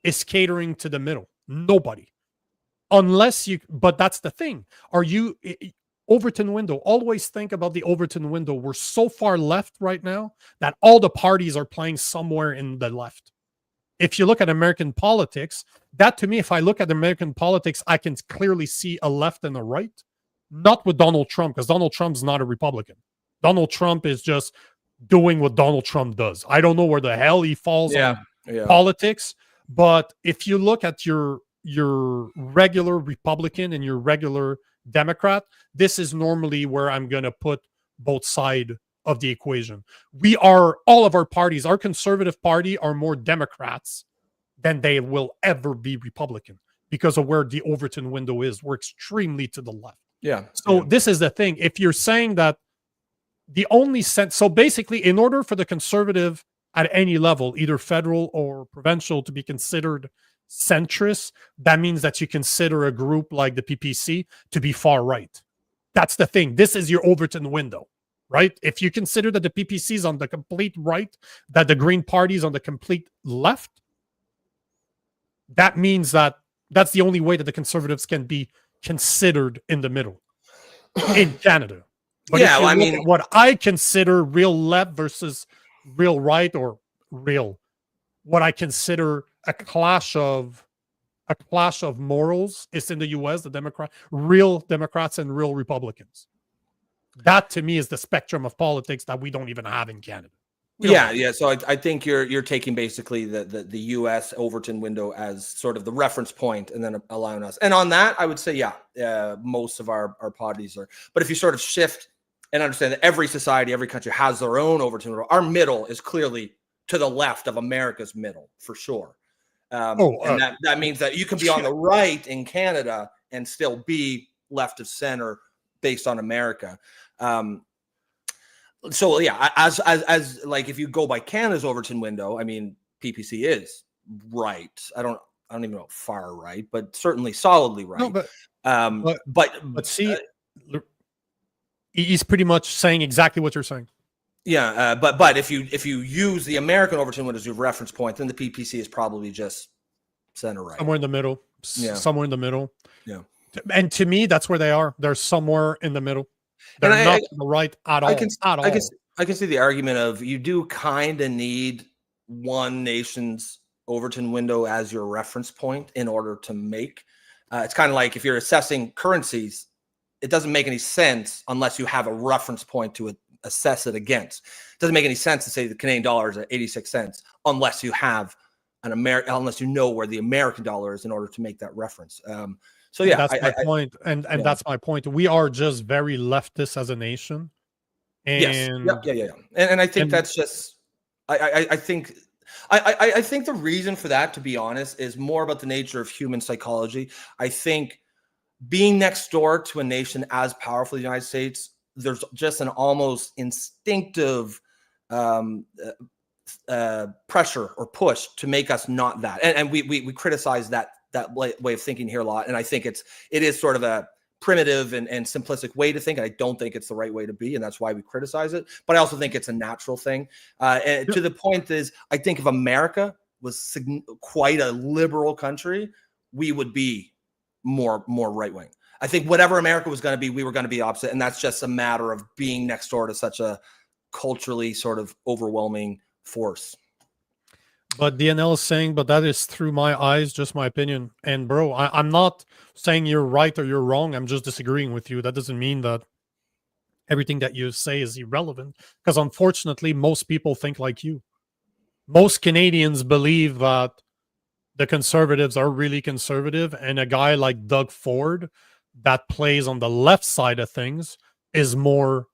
is catering to the middle. Nobody. But that's the thing. Overton window, always think about the Overton window. We're so far left right now that all the parties are playing somewhere in the left. If you look at American politics, that to me, if I look at American politics, I can clearly see a left and a right. Not with Donald Trump, because Donald Trump's not a Republican. Donald Trump is just doing what Donald Trump does. I don't know where the hell he falls on politics, but if you look at your regular Republican and your regular Democrat, this is normally where I'm going to put both sides of the equation. All of our parties, our Conservative Party are more Democrats than they will ever be Republican because of where the Overton window is. We're extremely to the left. Yeah. So this is the thing. If you're saying that the only sense, so basically in order for the Conservative at any level, either federal or provincial, to be considered centrist, that means that you consider a group like the PPC to be far right. That's the thing. This is your Overton window, right? If you consider that the PPC is on the complete right, that the Green Party is on the complete left, that means that that's the only way that the Conservatives can be considered in the middle in Canada. But yeah, well, I mean, what I consider real left versus real right, or what I consider a clash of morals is in the US, real Democrats and real Republicans. That to me is the spectrum of politics that we don't even have in Canada. Yeah. So I think you're taking basically the US Overton window as sort of the reference point and then allowing us. And on that, I would say, most of our parties are. But if you sort of shift and understand that every society, every country has their own Overton window, our middle is clearly to the left of America's middle, for sure. And that means that you can be on the right in Canada and still be left of center based on America. So yeah, as like if you go by Canada's Overton window, I mean PPC is right. I don't even know far right, but certainly solidly right. No, but see, he's pretty much saying exactly what you're saying. Yeah, but if you use the American Overton window as your reference point, then the PPC is probably just center right, somewhere in the middle. Somewhere in the middle. Yeah, and to me, that's where they are. They're somewhere in the middle. They're not to the right at all. I can see the argument of you do kind of need one nation's Overton window as your reference point in order to make. It's kind of like if you're assessing currencies, it doesn't make any sense unless you have a reference point to assess it against. It doesn't make any sense to say the Canadian dollar is at 86 cents unless you have unless you know where the American dollar is in order to make that reference. So yeah, that's my point, and yeah. that's my point. We are just very leftist as a nation, and yes, and I think that's just I think the reason for that, to be honest, is more about the nature of human psychology. I think being next door to a nation as powerful as the United States, there's just an almost instinctive pressure or push to make us not that, and we criticize that way of thinking here a lot. And I think it is sort of a primitive and simplistic way to think, and I don't think it's the right way to be, and that's why we criticize it. But I also think it's a natural thing. And to the point is, I think if America was quite a liberal country, we would be more right wing. I think whatever America was going to be, we were going to be opposite, and that's just a matter of being next door to such a culturally sort of overwhelming force. But DNL is saying, but that is through my eyes, just my opinion. And bro, I'm not saying you're right or you're wrong. I'm just disagreeing with you. That doesn't mean that everything that you say is irrelevant, because unfortunately, most people think like you. Most Canadians believe that the Conservatives are really conservative, and a guy like Doug Ford that plays on the left side of things is more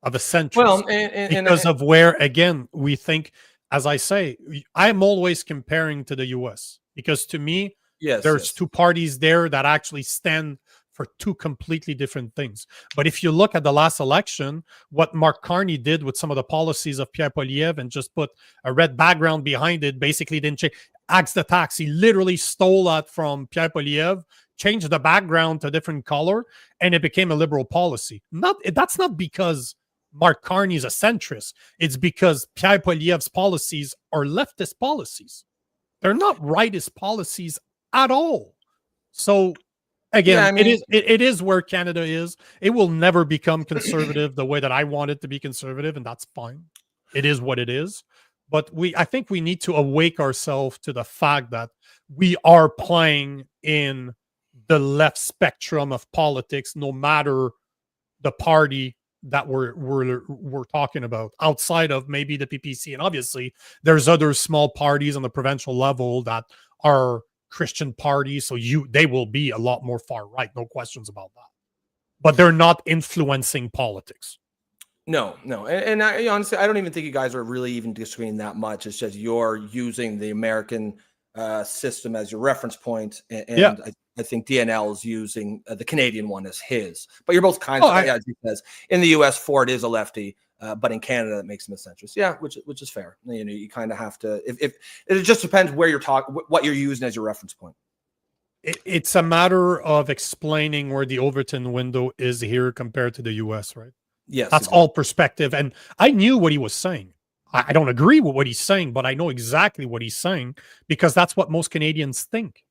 of a centrist. Well, because of where, again, we think, as I say, I'm always comparing to the US, because to me, there's two parties there that actually stand for two completely different things. But if you look at the last election, what Mark Carney did with some of the policies of Pierre Poilievre and just put a red background behind it, basically didn't change. Axe the tax, he literally stole that from Pierre Poilievre, changed the background to a different color, and it became a liberal policy. That's not because Mark Carney is a centrist. It's because Pierre Poilievre's policies are leftist policies. They're not rightist policies at all. So again, it is where Canada is. It will never become conservative the way that I want it to be conservative, and that's fine. It is what it is. But I think we need to awake ourselves to the fact that we are playing in the left spectrum of politics, no matter the party that we're talking about, outside of maybe the PPC. And obviously there's other small parties on the provincial level that are Christian parties, so they will be a lot more far right, no questions about that, but they're not influencing politics. No, and I honestly, I don't even think you guys are really even disagreeing that much. It's just you're using the American system as your reference point, and I think DNL is using the Canadian one as his. But you're both kind of, as he says, in the US, Ford is a lefty, but in Canada, that makes him a centrist. Yeah, which is fair. You know, you kind of have to. If it just depends where you're talking, what you're using as your reference point. It's a matter of explaining where the Overton window is here compared to the US, right? Yes, that's all perspective. And I knew what he was saying. I don't agree with what he's saying, but I know exactly what he's saying, because that's what most Canadians think.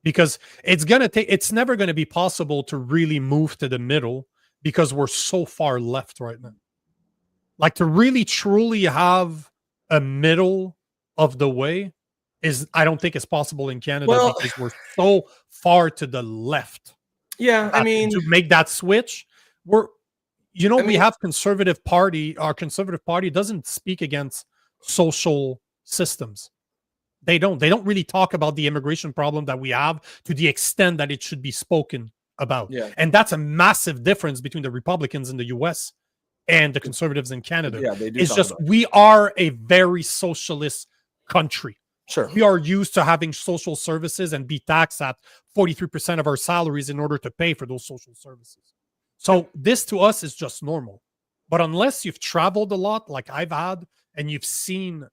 Because it's never going to be possible to really move to the middle, because we're so far left right now. Like, to really truly have a middle of the way I don't think it's possible in Canada, because we're so far to the left. Yeah, I mean, to make that switch, we have conservative party. Our conservative party doesn't speak against social systems. They don't really talk about the immigration problem that we have to the extent that it should be spoken about. Yeah. And that's a massive difference between the Republicans in the US and the conservatives in Canada. Yeah, they do. It's just, we are a very socialist country. Sure. We are used to having social services and be taxed at 43% of our salaries in order to pay for those social services. So this to us is just normal. But unless you've traveled a lot like I've had, and you've seen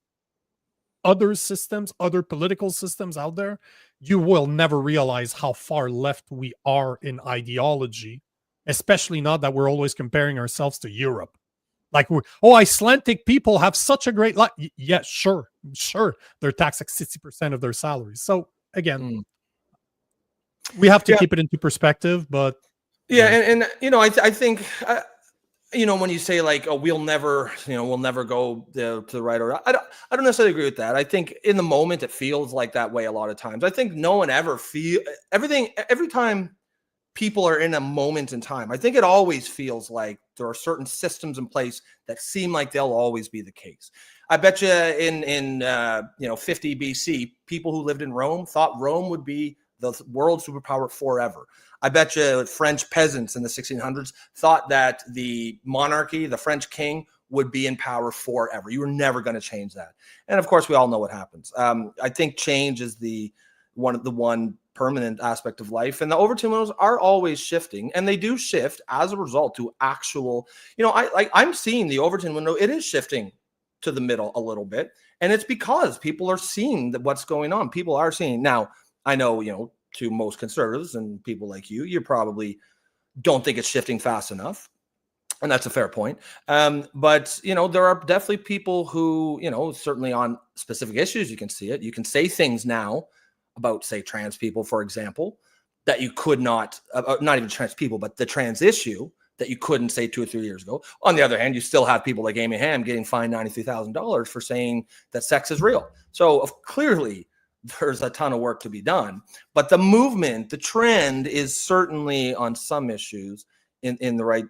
other systems, other political systems out there, you will never realize how far left we are in ideology, especially not that we're always comparing ourselves to Europe. Like, Icelandic people have such a great life. Yeah, sure. They're taxed like 60% of their salaries. So again, we have to keep it into perspective, but and I think when you say like, oh, we'll never go to the right, or I don't necessarily agree with that. I think in the moment it feels like that way a lot of times. I think no one ever every time people are in a moment in time, I think it always feels like there are certain systems in place that seem like they'll always be the case. I bet you in 50 BC, people who lived in Rome thought Rome would be the world superpower forever. I bet you French peasants in the 1600s thought that the monarchy, the French king, would be in power forever. You were never going to change that. And of course, we all know what happens. I think change is the one permanent aspect of life. And the Overton windows are always shifting, and they do shift as a result to actual, I'm seeing the Overton window. It is shifting to the middle a little bit. And it's because people are seeing what's going on. People are seeing. Now, I know, to most conservatives and people like you probably don't think it's shifting fast enough. And that's a fair point. But, there are definitely people who, certainly on specific issues, you can see it. You can say things now about, say, trans people, for example, that you could not even trans people, but the trans issue that you couldn't say 2 or 3 years ago. On the other hand, you still have people like Amy Ham getting fined $93,000 for saying that sex is real. So clearly, there's a ton of work to be done, but the movement, the trend is certainly on some issues in the right,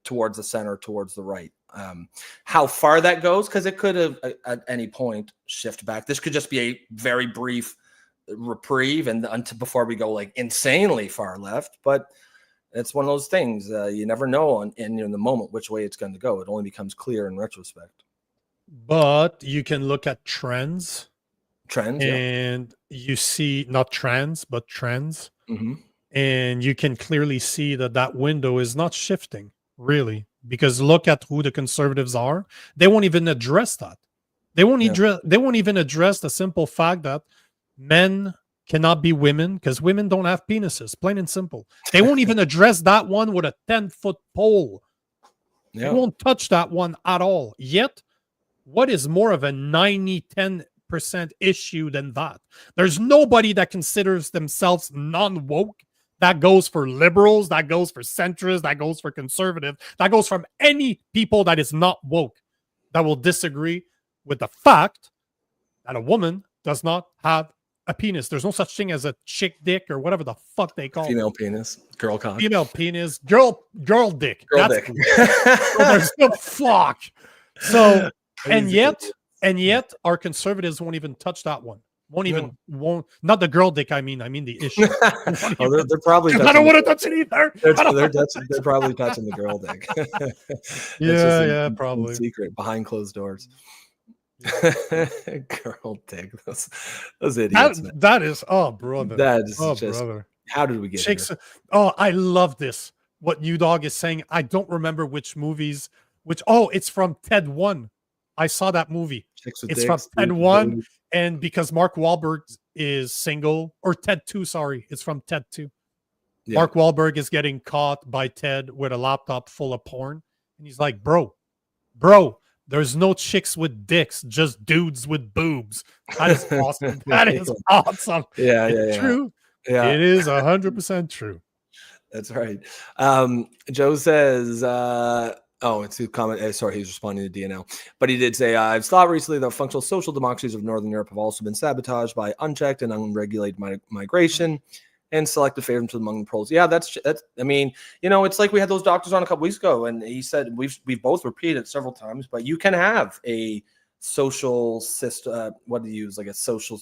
towards the center, towards the right. How far that goes, because it could have at any point shift back. This could just be a very brief reprieve and before we go like insanely far left. But it's one of those things you never know in the moment which way it's going to go. It only becomes clear in retrospect. But you can look at trends. And yeah. You see not trends, but trends. Mm-hmm. And you can clearly see that window is not shifting, really, because look at who the conservatives are. They won't even address that. They won't even address the simple fact that men cannot be women because women don't have penises, plain and simple. They won't even address that one with a 10-foot pole. Yeah. They won't touch that one at all. Yet, what is more of a 90-10% issue than that? There's nobody that considers themselves non-woke. That goes for liberals, that goes for centrists, that goes for conservative, that goes from any people that is not woke, that will disagree with the fact that a woman does not have a penis. There's no such thing as a chick dick or whatever the fuck they call female it. Penis, girl cock. Female penis, girl dick. Girl dick. So there's no fuck. So, and yet our conservatives won't even touch that one. Won't not the girl dick. I mean the issue. They're probably. I don't want to touch it either. They're probably touching the girl dick. Yeah, probably secret behind closed doors. Girl dick. Those idiots. That is brother. That is just brother. How did we get here? Oh, I love this. What New Dog is saying. I don't remember which movies. It's from Ted 1. I saw that movie. It's from Ted 1. And because Mark Wahlberg is single, or Ted 2, sorry, it's from Ted 2. Yeah. Mark Wahlberg is getting caught by Ted with a laptop full of porn. And he's like, bro, there's no chicks with dicks, just dudes with boobs. That is awesome. That is awesome. Yeah. True. Yeah. It is 100% true. That's right. Joe says, it's a comment. Sorry, he's responding to DNL. But he did say, I've thought recently that functional social democracies of Northern Europe have also been sabotaged by unchecked and unregulated migration and selective favoritism among the proles. Yeah, that's. I mean, it's like we had those doctors on a couple weeks ago, and he said we've both repeated it several times, but you can have a social system. What do you use? Like a social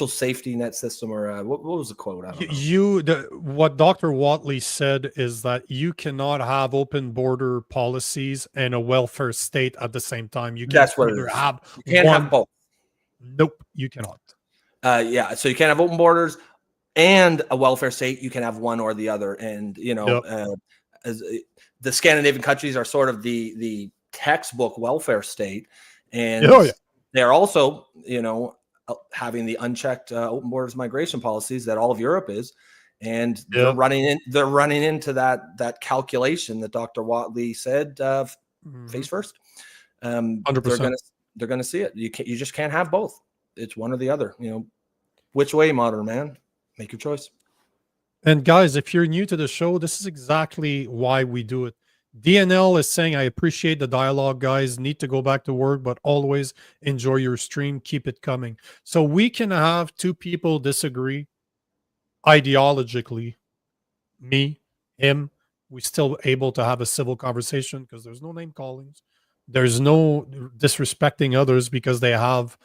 safety net system, or what was the quote? I don't know. What Dr. Watley said is that you cannot have open border policies and a welfare state at the same time. You can't have both. Nope, you cannot. So you can't have open borders and a welfare state. You can have one or the other. And as the Scandinavian countries are sort of the textbook welfare state, and they're also having the unchecked open borders migration policies that all of Europe is, and they're running into that calculation that Dr. Watley said face first. 100%. They're gonna see it. You just can't have both. It's one or the other. Which way, modern man? Make your choice. And guys, if you're new to the show, this is exactly why we do it. DNL is saying, I appreciate the dialogue, guys. Need to go back to work, but always enjoy your stream. Keep it coming. So we can have two people disagree ideologically, me, him. We still able to have a civil conversation because there's no name callings. There's no disrespecting others because they have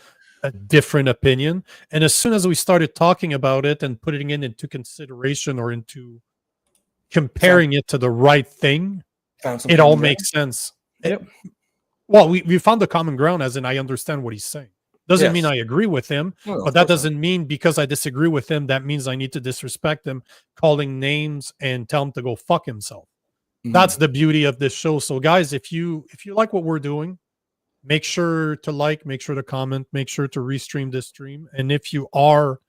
a different opinion. And as soon as we started talking about it and putting it into consideration or into comparing it to the right thing, it all makes sense. Yep. Well, we found the common ground, as in I understand what he's saying. Doesn't mean Yes. I agree with him, No, but of that course not. doesn't mean because I disagree with him, that means I need to disrespect him, calling names and tell him to go fuck himself. Mhm. That's the beauty of this show. So guys, if you like what we're doing, make sure to like, make sure to comment, make sure to restream this stream. And if you are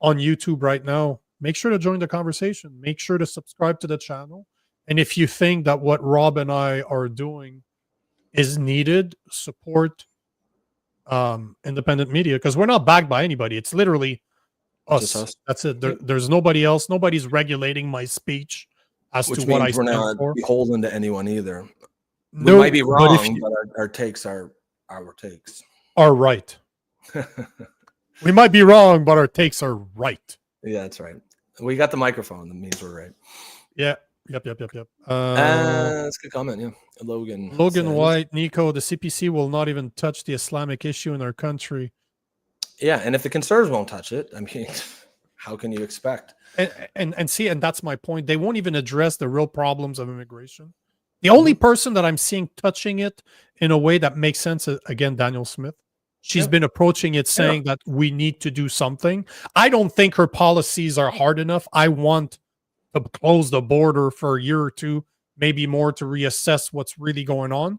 on YouTube right now, make sure to join the conversation. Make sure to subscribe to the channel. And if you think that what Rob and I are doing is needed, support independent media, because we're not backed by anybody. It's literally us. Just us. That's it. There's nobody else. Nobody's regulating my speech as Which to what I means we're stand not for. beholden to anyone either. We No, might be but wrong, if you but our takes are our takes. are right, we might be wrong, but our takes are right. Yeah, that's right. We got the microphone. That means we're right. Yeah. Yep. That's a good comment. Yeah. Logan says, White, Nico, the CPC will not even touch the Islamic issue in our country. Yeah, and if the conservatives won't touch it, I mean, how can you expect? And see, and that's my point. They won't even address the real problems of immigration. The only person that I'm seeing touching it in a way that makes sense is, again, Daniel Smith. She's been approaching it saying that we need to do something. I don't think her policies are hard enough. I want to close the border for a year or two, maybe more, to reassess what's really going on.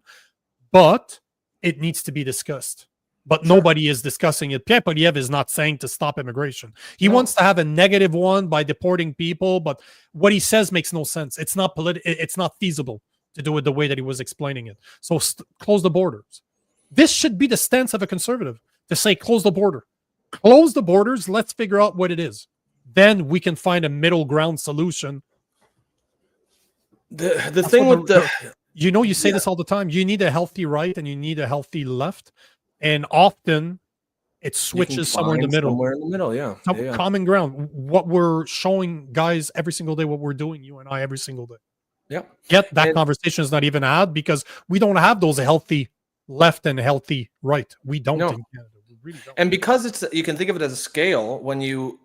But it needs to be discussed. But nobody is discussing it. Pierre Poliev is not saying to stop immigration. He wants to have a negative one by deporting people, but what he says makes no sense. It's not it's not feasible to do it the way that he was explaining it. So close the borders. This should be the stance of a conservative, to say close the border. Close the borders. Let's figure out what it is. Then we can find a middle ground solution. The thing with you say this all the time. You need a healthy right and you need a healthy left. And often it switches somewhere in the middle. Somewhere in the middle, yeah. Common ground. What we're showing guys every single day, what we're doing, you and I, every single day. Yeah. Yet that conversation is not even had because we don't have those healthy left and healthy right. We don't in Canada. We really don't. And because you can think of it as a scale, when you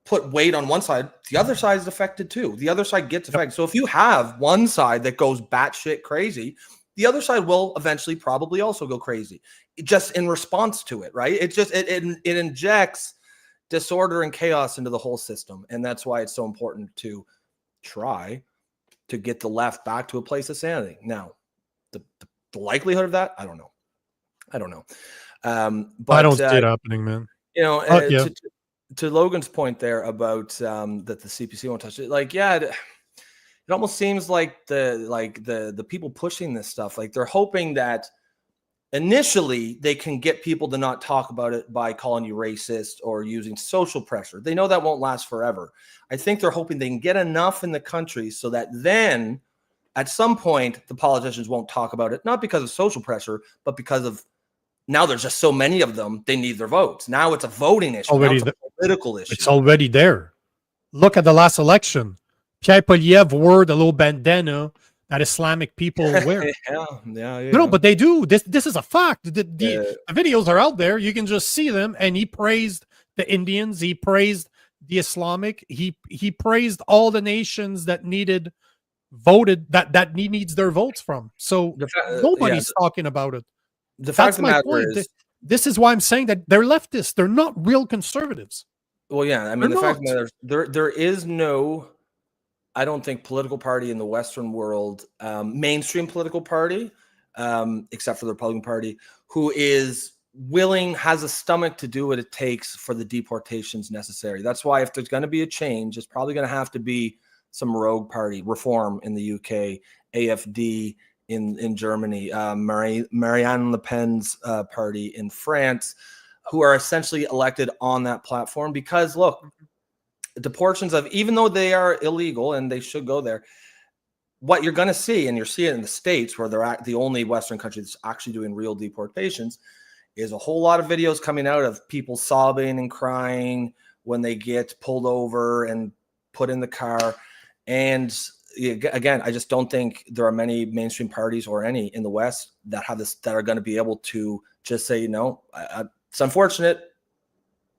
put weight on one side, the other side is affected too. The other side gets affected. So if you have one side that goes batshit crazy, the other side will eventually probably also go crazy, just in response to it, right? It just it injects disorder and chaos into the whole system, and that's why it's so important to try to get the left back to a place of sanity. Now, the likelihood of that, I don't know. But I don't see it happening, man. To Logan's point there about that the CPC won't touch it, it almost seems like the people pushing this stuff, like they're hoping that initially they can get people to not talk about it by calling you racist or using social pressure. They know that won't last forever. I think they're hoping they can get enough in the country so that then at some point the politicians won't talk about it, not because of social pressure, but because of now there's just so many of them, they need their votes. Now it's a voting issue. Now it's a political issue. It's already there. Look at the last election. Pierre Poliev wore the little bandana that Islamic people wear. No, but they do. This is a fact. The videos are out there. You can just see them. And he praised the Indians. He praised the Islamic. He praised all the nations that voted that he needs their votes from. So nobody's talking about it. That's my point. This is why I'm saying that they're leftists. They're not real conservatives. Well, yeah. I mean, the fact of the matter is there is no, I don't think, political party in the Western world, mainstream political party, except for the Republican Party, who is willing, has a stomach to do what it takes for the deportations necessary. That's why if there's going to be a change, it's probably going to have to be some rogue party, Reform in the UK, AFD in Germany, Marine Le Pen's party in France, who are essentially elected on that platform. Because look, deportations of, even though they are illegal and they should go there, what you're going to see, and you're seeing it in the States where they're the only Western country that's actually doing real deportations, is a whole lot of videos coming out of people sobbing and crying when they get pulled over and put in the car. And again, I just don't think there are many mainstream parties or any in the West that have this, that are going to be able to just say, it's unfortunate,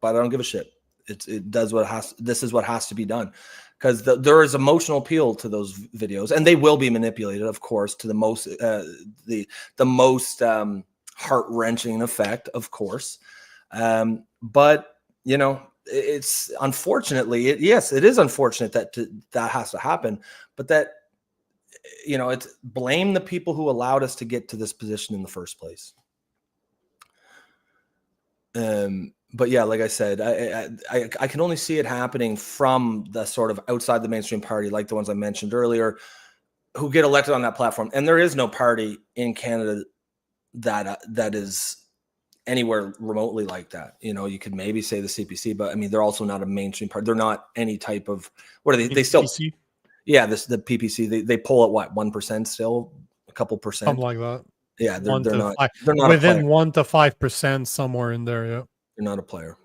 but I don't give a shit. It does what it has. This is what has to be done, because there is emotional appeal to those videos, and they will be manipulated, of course, to the most heart-wrenching effect, of course. But it's unfortunately, yes, it is unfortunate that has to happen, but that, it's blame the people who allowed us to get to this position in the first place. But yeah, like I said, I can only see it happening from the sort of outside the mainstream party, like the ones I mentioned earlier, who get elected on that platform. And there is no party in Canada that is anywhere remotely like that. You could maybe say the CBC, but I mean, they're also not a mainstream party. They're not any type of, what are they? They still, yeah, the PPC, they poll at what, 1% still, a couple percent, something like that. Yeah, they're not within 1 to 5%, somewhere in there. Yeah, they're not a player.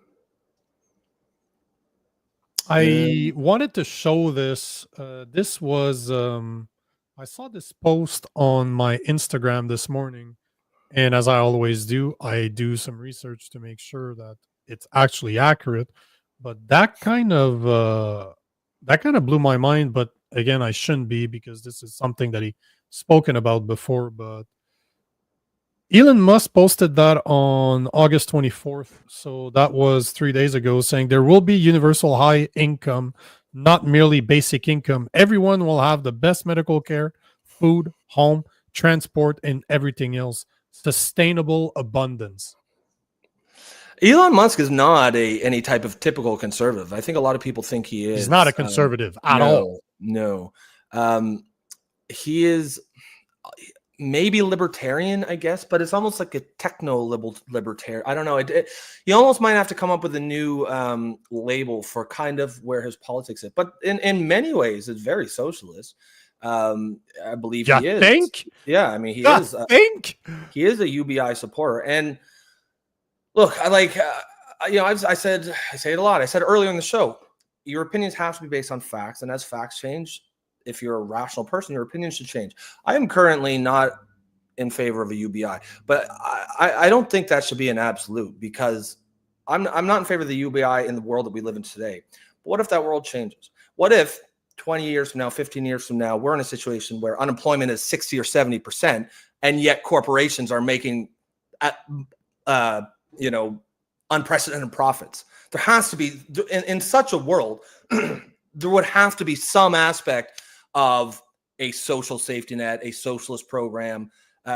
I wanted to show this. This was I saw this post on my Instagram this morning, and as I always do, I do some research to make sure that it's actually accurate. But that kind of blew my mind. But again, I shouldn't be, because this is something that he spoken about before. But Elon Musk posted that on August 24th. So that was 3 days ago, saying there will be universal high income, not merely basic income. Everyone will have the best medical care, food, home, transport, and everything else. Sustainable abundance. Elon Musk is not any type of typical conservative. I think a lot of people think he is. He's not a conservative at all. No. He is maybe libertarian, I guess, but it's almost like a techno-libertarian. I don't know. You almost might have to come up with a new label for kind of where his politics is. But in many ways, it's very socialist. I believe he is. Think? Yeah, I mean, he is. He is a UBI supporter. And look, I say it a lot. I said earlier in the show, your opinions have to be based on facts, and as facts change, if you're a rational person, your opinion should change. I am currently not in favor of a UBI, but I don't think that should be an absolute, because I'm not in favor of the UBI in the world that we live in today. But what if that world changes? What if 20 years from now, 15 years from now, we're in a situation where unemployment is 60 or 70%, and yet corporations are making, unprecedented profits? There has to be, in such a world, there would have to be some aspect of a social safety net, a socialist program.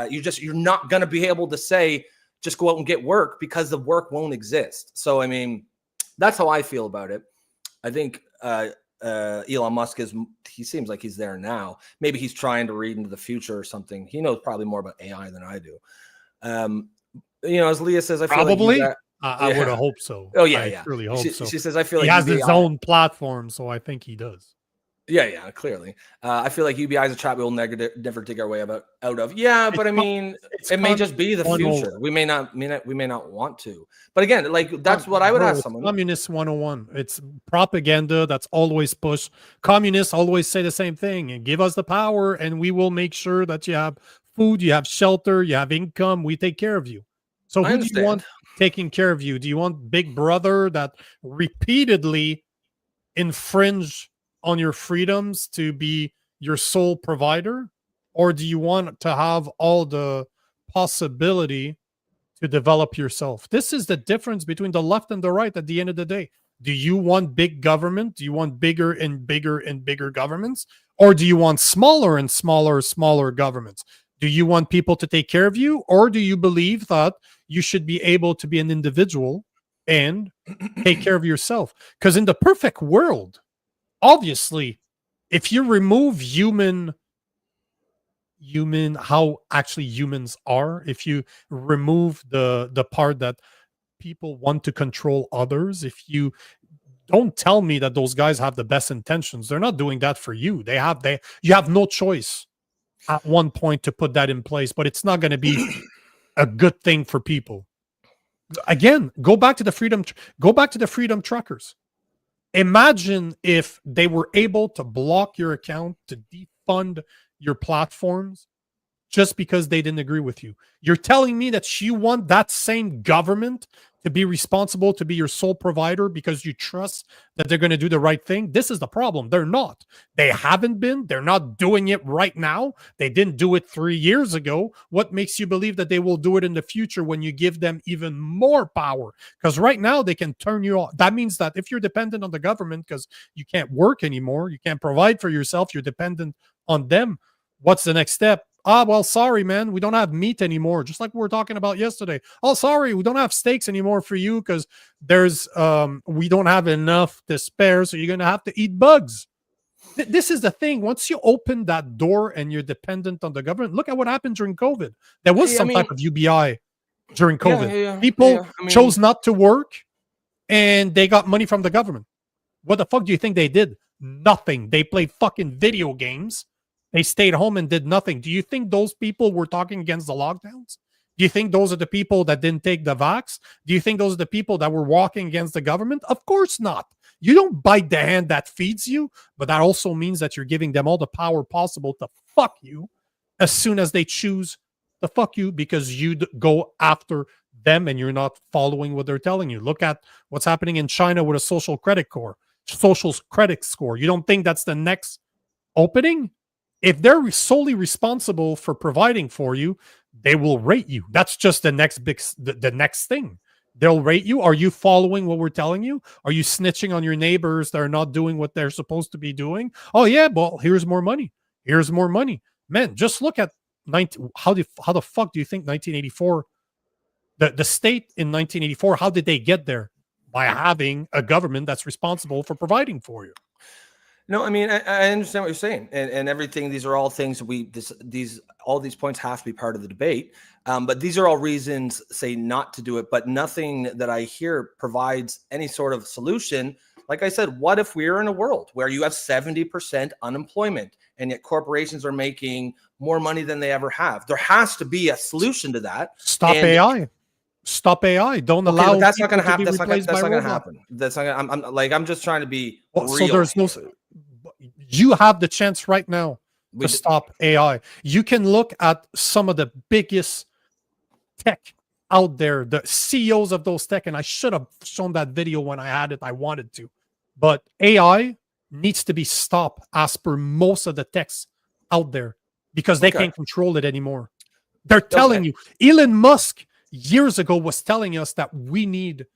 You're not going to be able to say, just go out and get work, because the work won't exist. So, I mean, that's how I feel about it. I think Elon Musk he seems like he's there now. Maybe he's trying to read into the future or something. He knows probably more about AI than I do. As Leah says, I feel probably. Like I would have hoped so. Oh yeah, I really hope so. She says, I feel like he has his own platform, so I think he does. Yeah, clearly. I feel like UBI is a trap we will never dig our way out of. Yeah, but I mean, it may just be the future. We may not want to. But again, like, that's what I would ask someone. Communist 101. It's propaganda that's always pushed. Communists always say the same thing: and give us the power, and we will make sure that you have food, you have shelter, you have income. We take care of you. So who do you want taking care of you? Do you want Big Brother that repeatedly infringe on your freedoms to be your sole provider? Or do you want to have all the possibility to develop yourself? This is the difference between the left and the right at the end of the day. Do you want big government? Do you want bigger and bigger and bigger governments? Or do you want smaller and smaller governments? Do you want people to take care of you? Or do you believe that you should be able to be an individual and take care of yourself? Because in the perfect world, obviously, if you remove how actually humans are, if you remove the part that people want to control others, if you don't tell me that those guys have the best intentions. They're not doing that for you. You have no choice at one point to put that in place, but it's not going to be a good thing for people. Again, go back to the freedom truckers. Imagine if they were able to block your account, to defund your platforms just because they didn't agree with you. You're telling me that you want that same government to be responsible, to be your sole provider because you trust that they're going to do the right thing? This is the problem. They're not. They haven't been. They're not doing it right now. They didn't do it 3 years ago. What makes you believe that they will do it in the future when you give them even more power? Because right now they can turn you off. That means that if you're dependent on the government because you can't work anymore, you can't provide for yourself, you're dependent on them. What's the next step? Well, sorry, man, we don't have meat anymore. Just like we were talking about yesterday. Oh, sorry, we don't have steaks anymore for you because we don't have enough to spare. So you're going to have to eat bugs. This is the thing. Once you open that door and you're dependent on the government, look at what happened during COVID. There was some type of UBI during COVID. People chose not to work and they got money from the government. What the fuck do you think they did? Nothing. They played fucking video games. They stayed home and did nothing. Do you think those people were talking against the lockdowns? Do you think those are the people that didn't take the vax? Do you think those are the people that were walking against the government? Of course not. You don't bite the hand that feeds you, but that also means that you're giving them all the power possible to fuck you as soon as they choose to fuck you because you go after them and you're not following what they're telling you. Look at what's happening in China with a social credit score. You don't think that's the next opening? If they're solely responsible for providing for you, they will rate you. That's just the next thing. They'll rate you. Are you following what we're telling you? Are you snitching on your neighbors that are not doing what they're supposed to be doing? Oh yeah, well, here's more money. Here's more money. Man, just look at how the fuck do you think 1984, the state in 1984, how did they get there? By having a government that's responsible for providing for you. No, I mean, I understand what you're saying, and everything. These are all things all these points have to be part of the debate. But these are all reasons, say, not to do it. But nothing that I hear provides any sort of solution. Like I said, what if we're in a world where you have 70% unemployment and yet corporations are making more money than they ever have? There has to be a solution to that. Stop AI. Stop AI. Don't allow. That's not going to happen. That's not going to happen. That's not. I'm just trying to be real. So there's no. You have the chance right now to stop AI. You can look at some of the biggest tech out there, the CEOs of those tech, and I should have shown that video when I had it. I wanted to, but AI needs to be stopped as per most of the techs out there because they can't control it anymore. They're telling you. Elon Musk years ago was telling us that we need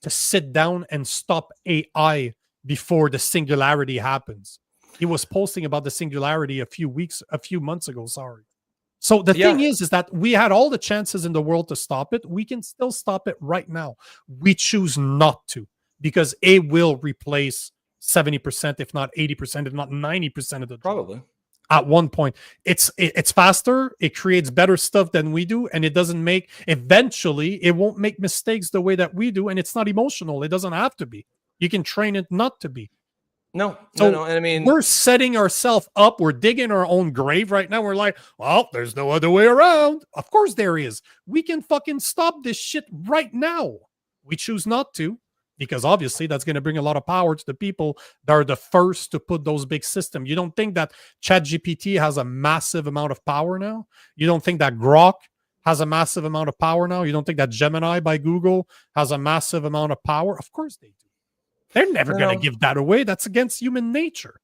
to sit down and stop AI before the singularity happens. He was posting about the singularity a few months ago. Sorry. So the thing is that we had all the chances in the world to stop it. We can still stop it right now. We choose not to because it will replace 70%, if not 80%, if not 90% of the probably. At one point, it's faster. It creates better stuff than we do, and it doesn't make. Eventually, it won't make mistakes the way that we do, and it's not emotional. It doesn't have to be. You can train it not to be. No. And I mean, we're setting ourselves up. We're digging our own grave right now. We're like, well, there's no other way around. Of course there is. We can fucking stop this shit right now. We choose not to because obviously that's going to bring a lot of power to the people that are the first to put those big systems. You don't think that ChatGPT has a massive amount of power now? You don't think that Grok has a massive amount of power now? You don't think that Gemini by Google has a massive amount of power? Of course they do. They're never going to give that away. That's against human nature.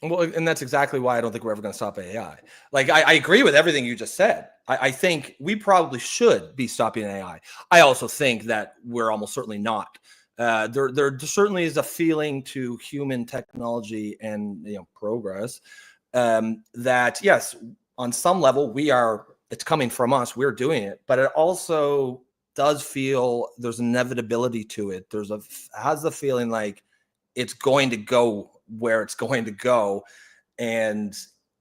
Well, and that's exactly why I don't think we're ever going to stop AI. Like, I agree with everything you just said. I think we probably should be stopping AI. I also think that we're almost certainly not. There certainly is a feeling to human technology and progress that, yes, on some level, it's coming from us. We're doing it. But it also does feel there's inevitability to it. Has the feeling like it's going to go where it's going to go. And,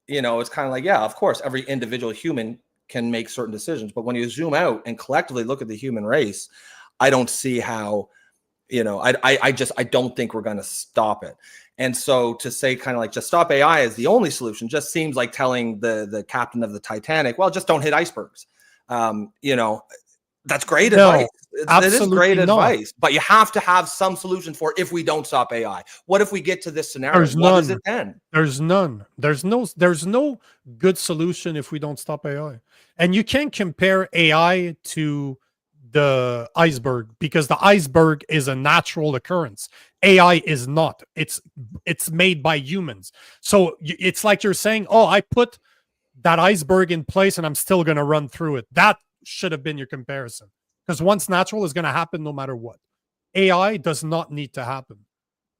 it's kind of like, yeah, of course, every individual human can make certain decisions. But when you zoom out and collectively look at the human race, I don't see how I don't think we're going to stop it. And so to say kind of like just stop AI as the only solution just seems like telling the captain of the Titanic, well, just don't hit icebergs. That's great advice. It is great advice, but you have to have some solution for if we don't stop AI. What if we get to this scenario? What is it then? There's none. There's no good solution if we don't stop AI. And you can't compare AI to the iceberg, because the iceberg is a natural occurrence. AI is not. It's made by humans. So it's like you're saying, oh, I put that iceberg in place and I'm still going to run through it. That should have been your comparison, because once natural is going to happen no matter what. AI does not need to happen.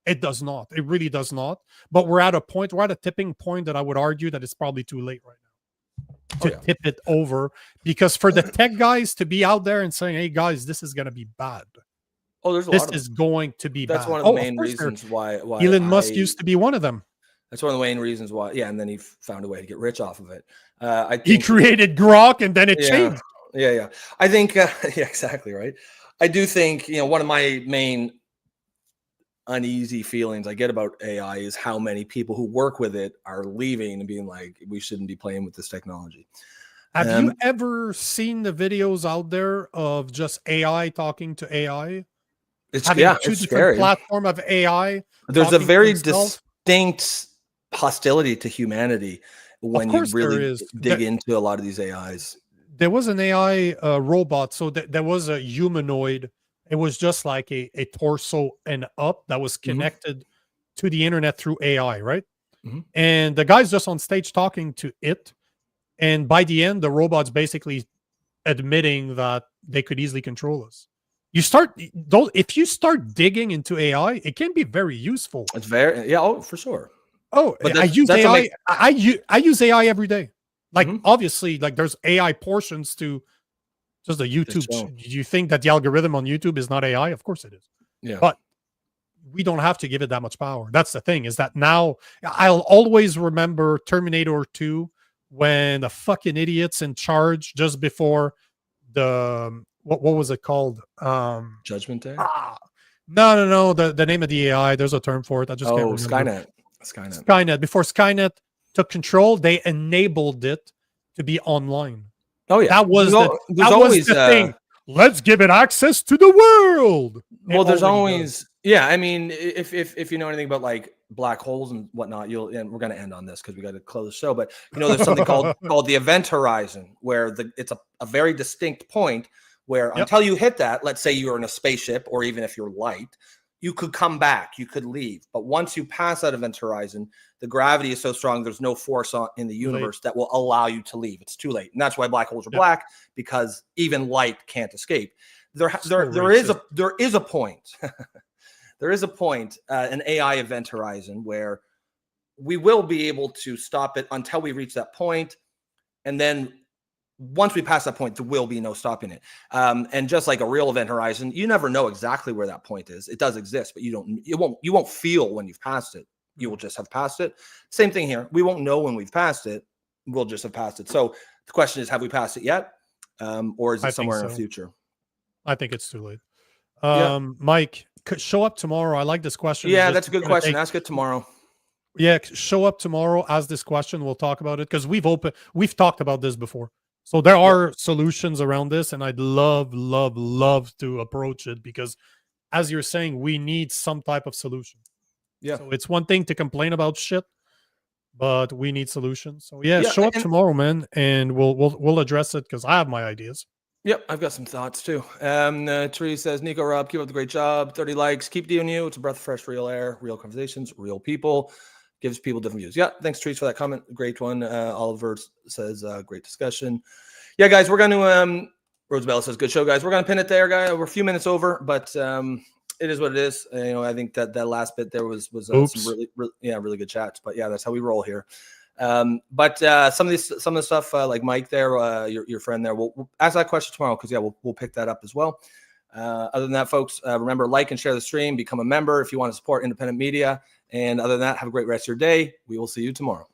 It does not. It really does not. But we're at a tipping point that I would argue that it's probably too late right now to tip it over, because for the tech guys to be out there and saying, hey guys, this is going to be bad. Oh, there's this is going to be that's bad. One of the main reasons why Elon Musk used to be one of them. That's one of the main reasons why. Yeah, and then he found a way to get rich off of it. I think, he created Grok, and then it changed. Yeah. I think, yeah, exactly right. I do think, one of my main uneasy feelings I get about AI is how many people who work with it are leaving and being like, we shouldn't be playing with this technology. Have you ever seen the videos out there of just AI talking to AI? It's two different scary. Platform of AI. There's a very distinct hostility to humanity when you really dig into a lot of these AIs. There was an AI robot. So there was a humanoid. It was just like a torso and up that was connected to the internet through AI, right? And the guy's just on stage talking to it. And by the end, the robot's basically admitting that they could easily control us. If you start digging into AI, it can be very useful. It's very, for sure. Oh, but I use AI. I use AI every day. Like, obviously, like there's AI portions to just the YouTube. Do you think that the algorithm on YouTube is not AI? Of course it is. Yeah. But we don't have to give it that much power. That's the thing, is that now I'll always remember Terminator 2 when the fucking idiots in charge just before the what was it called? Judgment Day? No. The name of the AI, there's a term for it. I just can't remember. Skynet. Before Skynet took control, they enabled it to be online. Oh yeah, that was the thing. Let's give it access to the world. Well, there's always I mean, if you know anything about like black holes and whatnot, and we're going to end on this because we got to close the show. But there's something called the event horizon, where it's a very distinct point where until you hit that, let's say you're in a spaceship, or even if you're light, you could come back, you could leave. But once you pass that event horizon, the gravity is so strong, there's no force in the universe that will allow you to leave. It's too late. And that's why black holes are black, because even light can't escape. There is a point. There is a point, an AI event horizon, where we will be able to stop it until we reach that point. And then once we pass that point, there will be no stopping it. And just like a real event horizon, you never know exactly where that point is. It does exist, but you won't feel when you've passed it. You will just have passed it. Same thing here. We won't know when we've passed it. We'll just have passed it. So the question is, have we passed it yet? Or is it somewhere in the future? I think it's too late. Mike, show up tomorrow. I like this question. Yeah, that's a good question. Ask it tomorrow. Yeah, show up tomorrow. Ask this question. We'll talk about it, because we've talked about this before. So there are solutions around this, and I'd love to approach it, because as you're saying, we need some type of solution. Yeah. So it's one thing to complain about shit, but we need solutions. So show up tomorrow, man, and we'll address it, because I have my ideas. Yep, I've got some thoughts too. Therese says, Nico, Rob, keep up the great job. 30 likes. Keep doing you. It's a breath of fresh, real air, real conversations, real people. Gives people different views. Yeah, thanks, Therese, for that comment. Great one. Oliver says, great discussion. Yeah, guys, we're going to, Rosabella says, good show, guys. We're going to pin it there, guys. We're a few minutes over, but it is what it is. I think that last bit there was some really good chats. But yeah, that's how we roll here. But some of the stuff like Mike there, your friend there, we'll ask that question tomorrow, because we'll pick that up as well. Other than that, folks, remember, like and share the stream, become a member if you want to support independent media. And other than that, have a great rest of your day. We will see you tomorrow.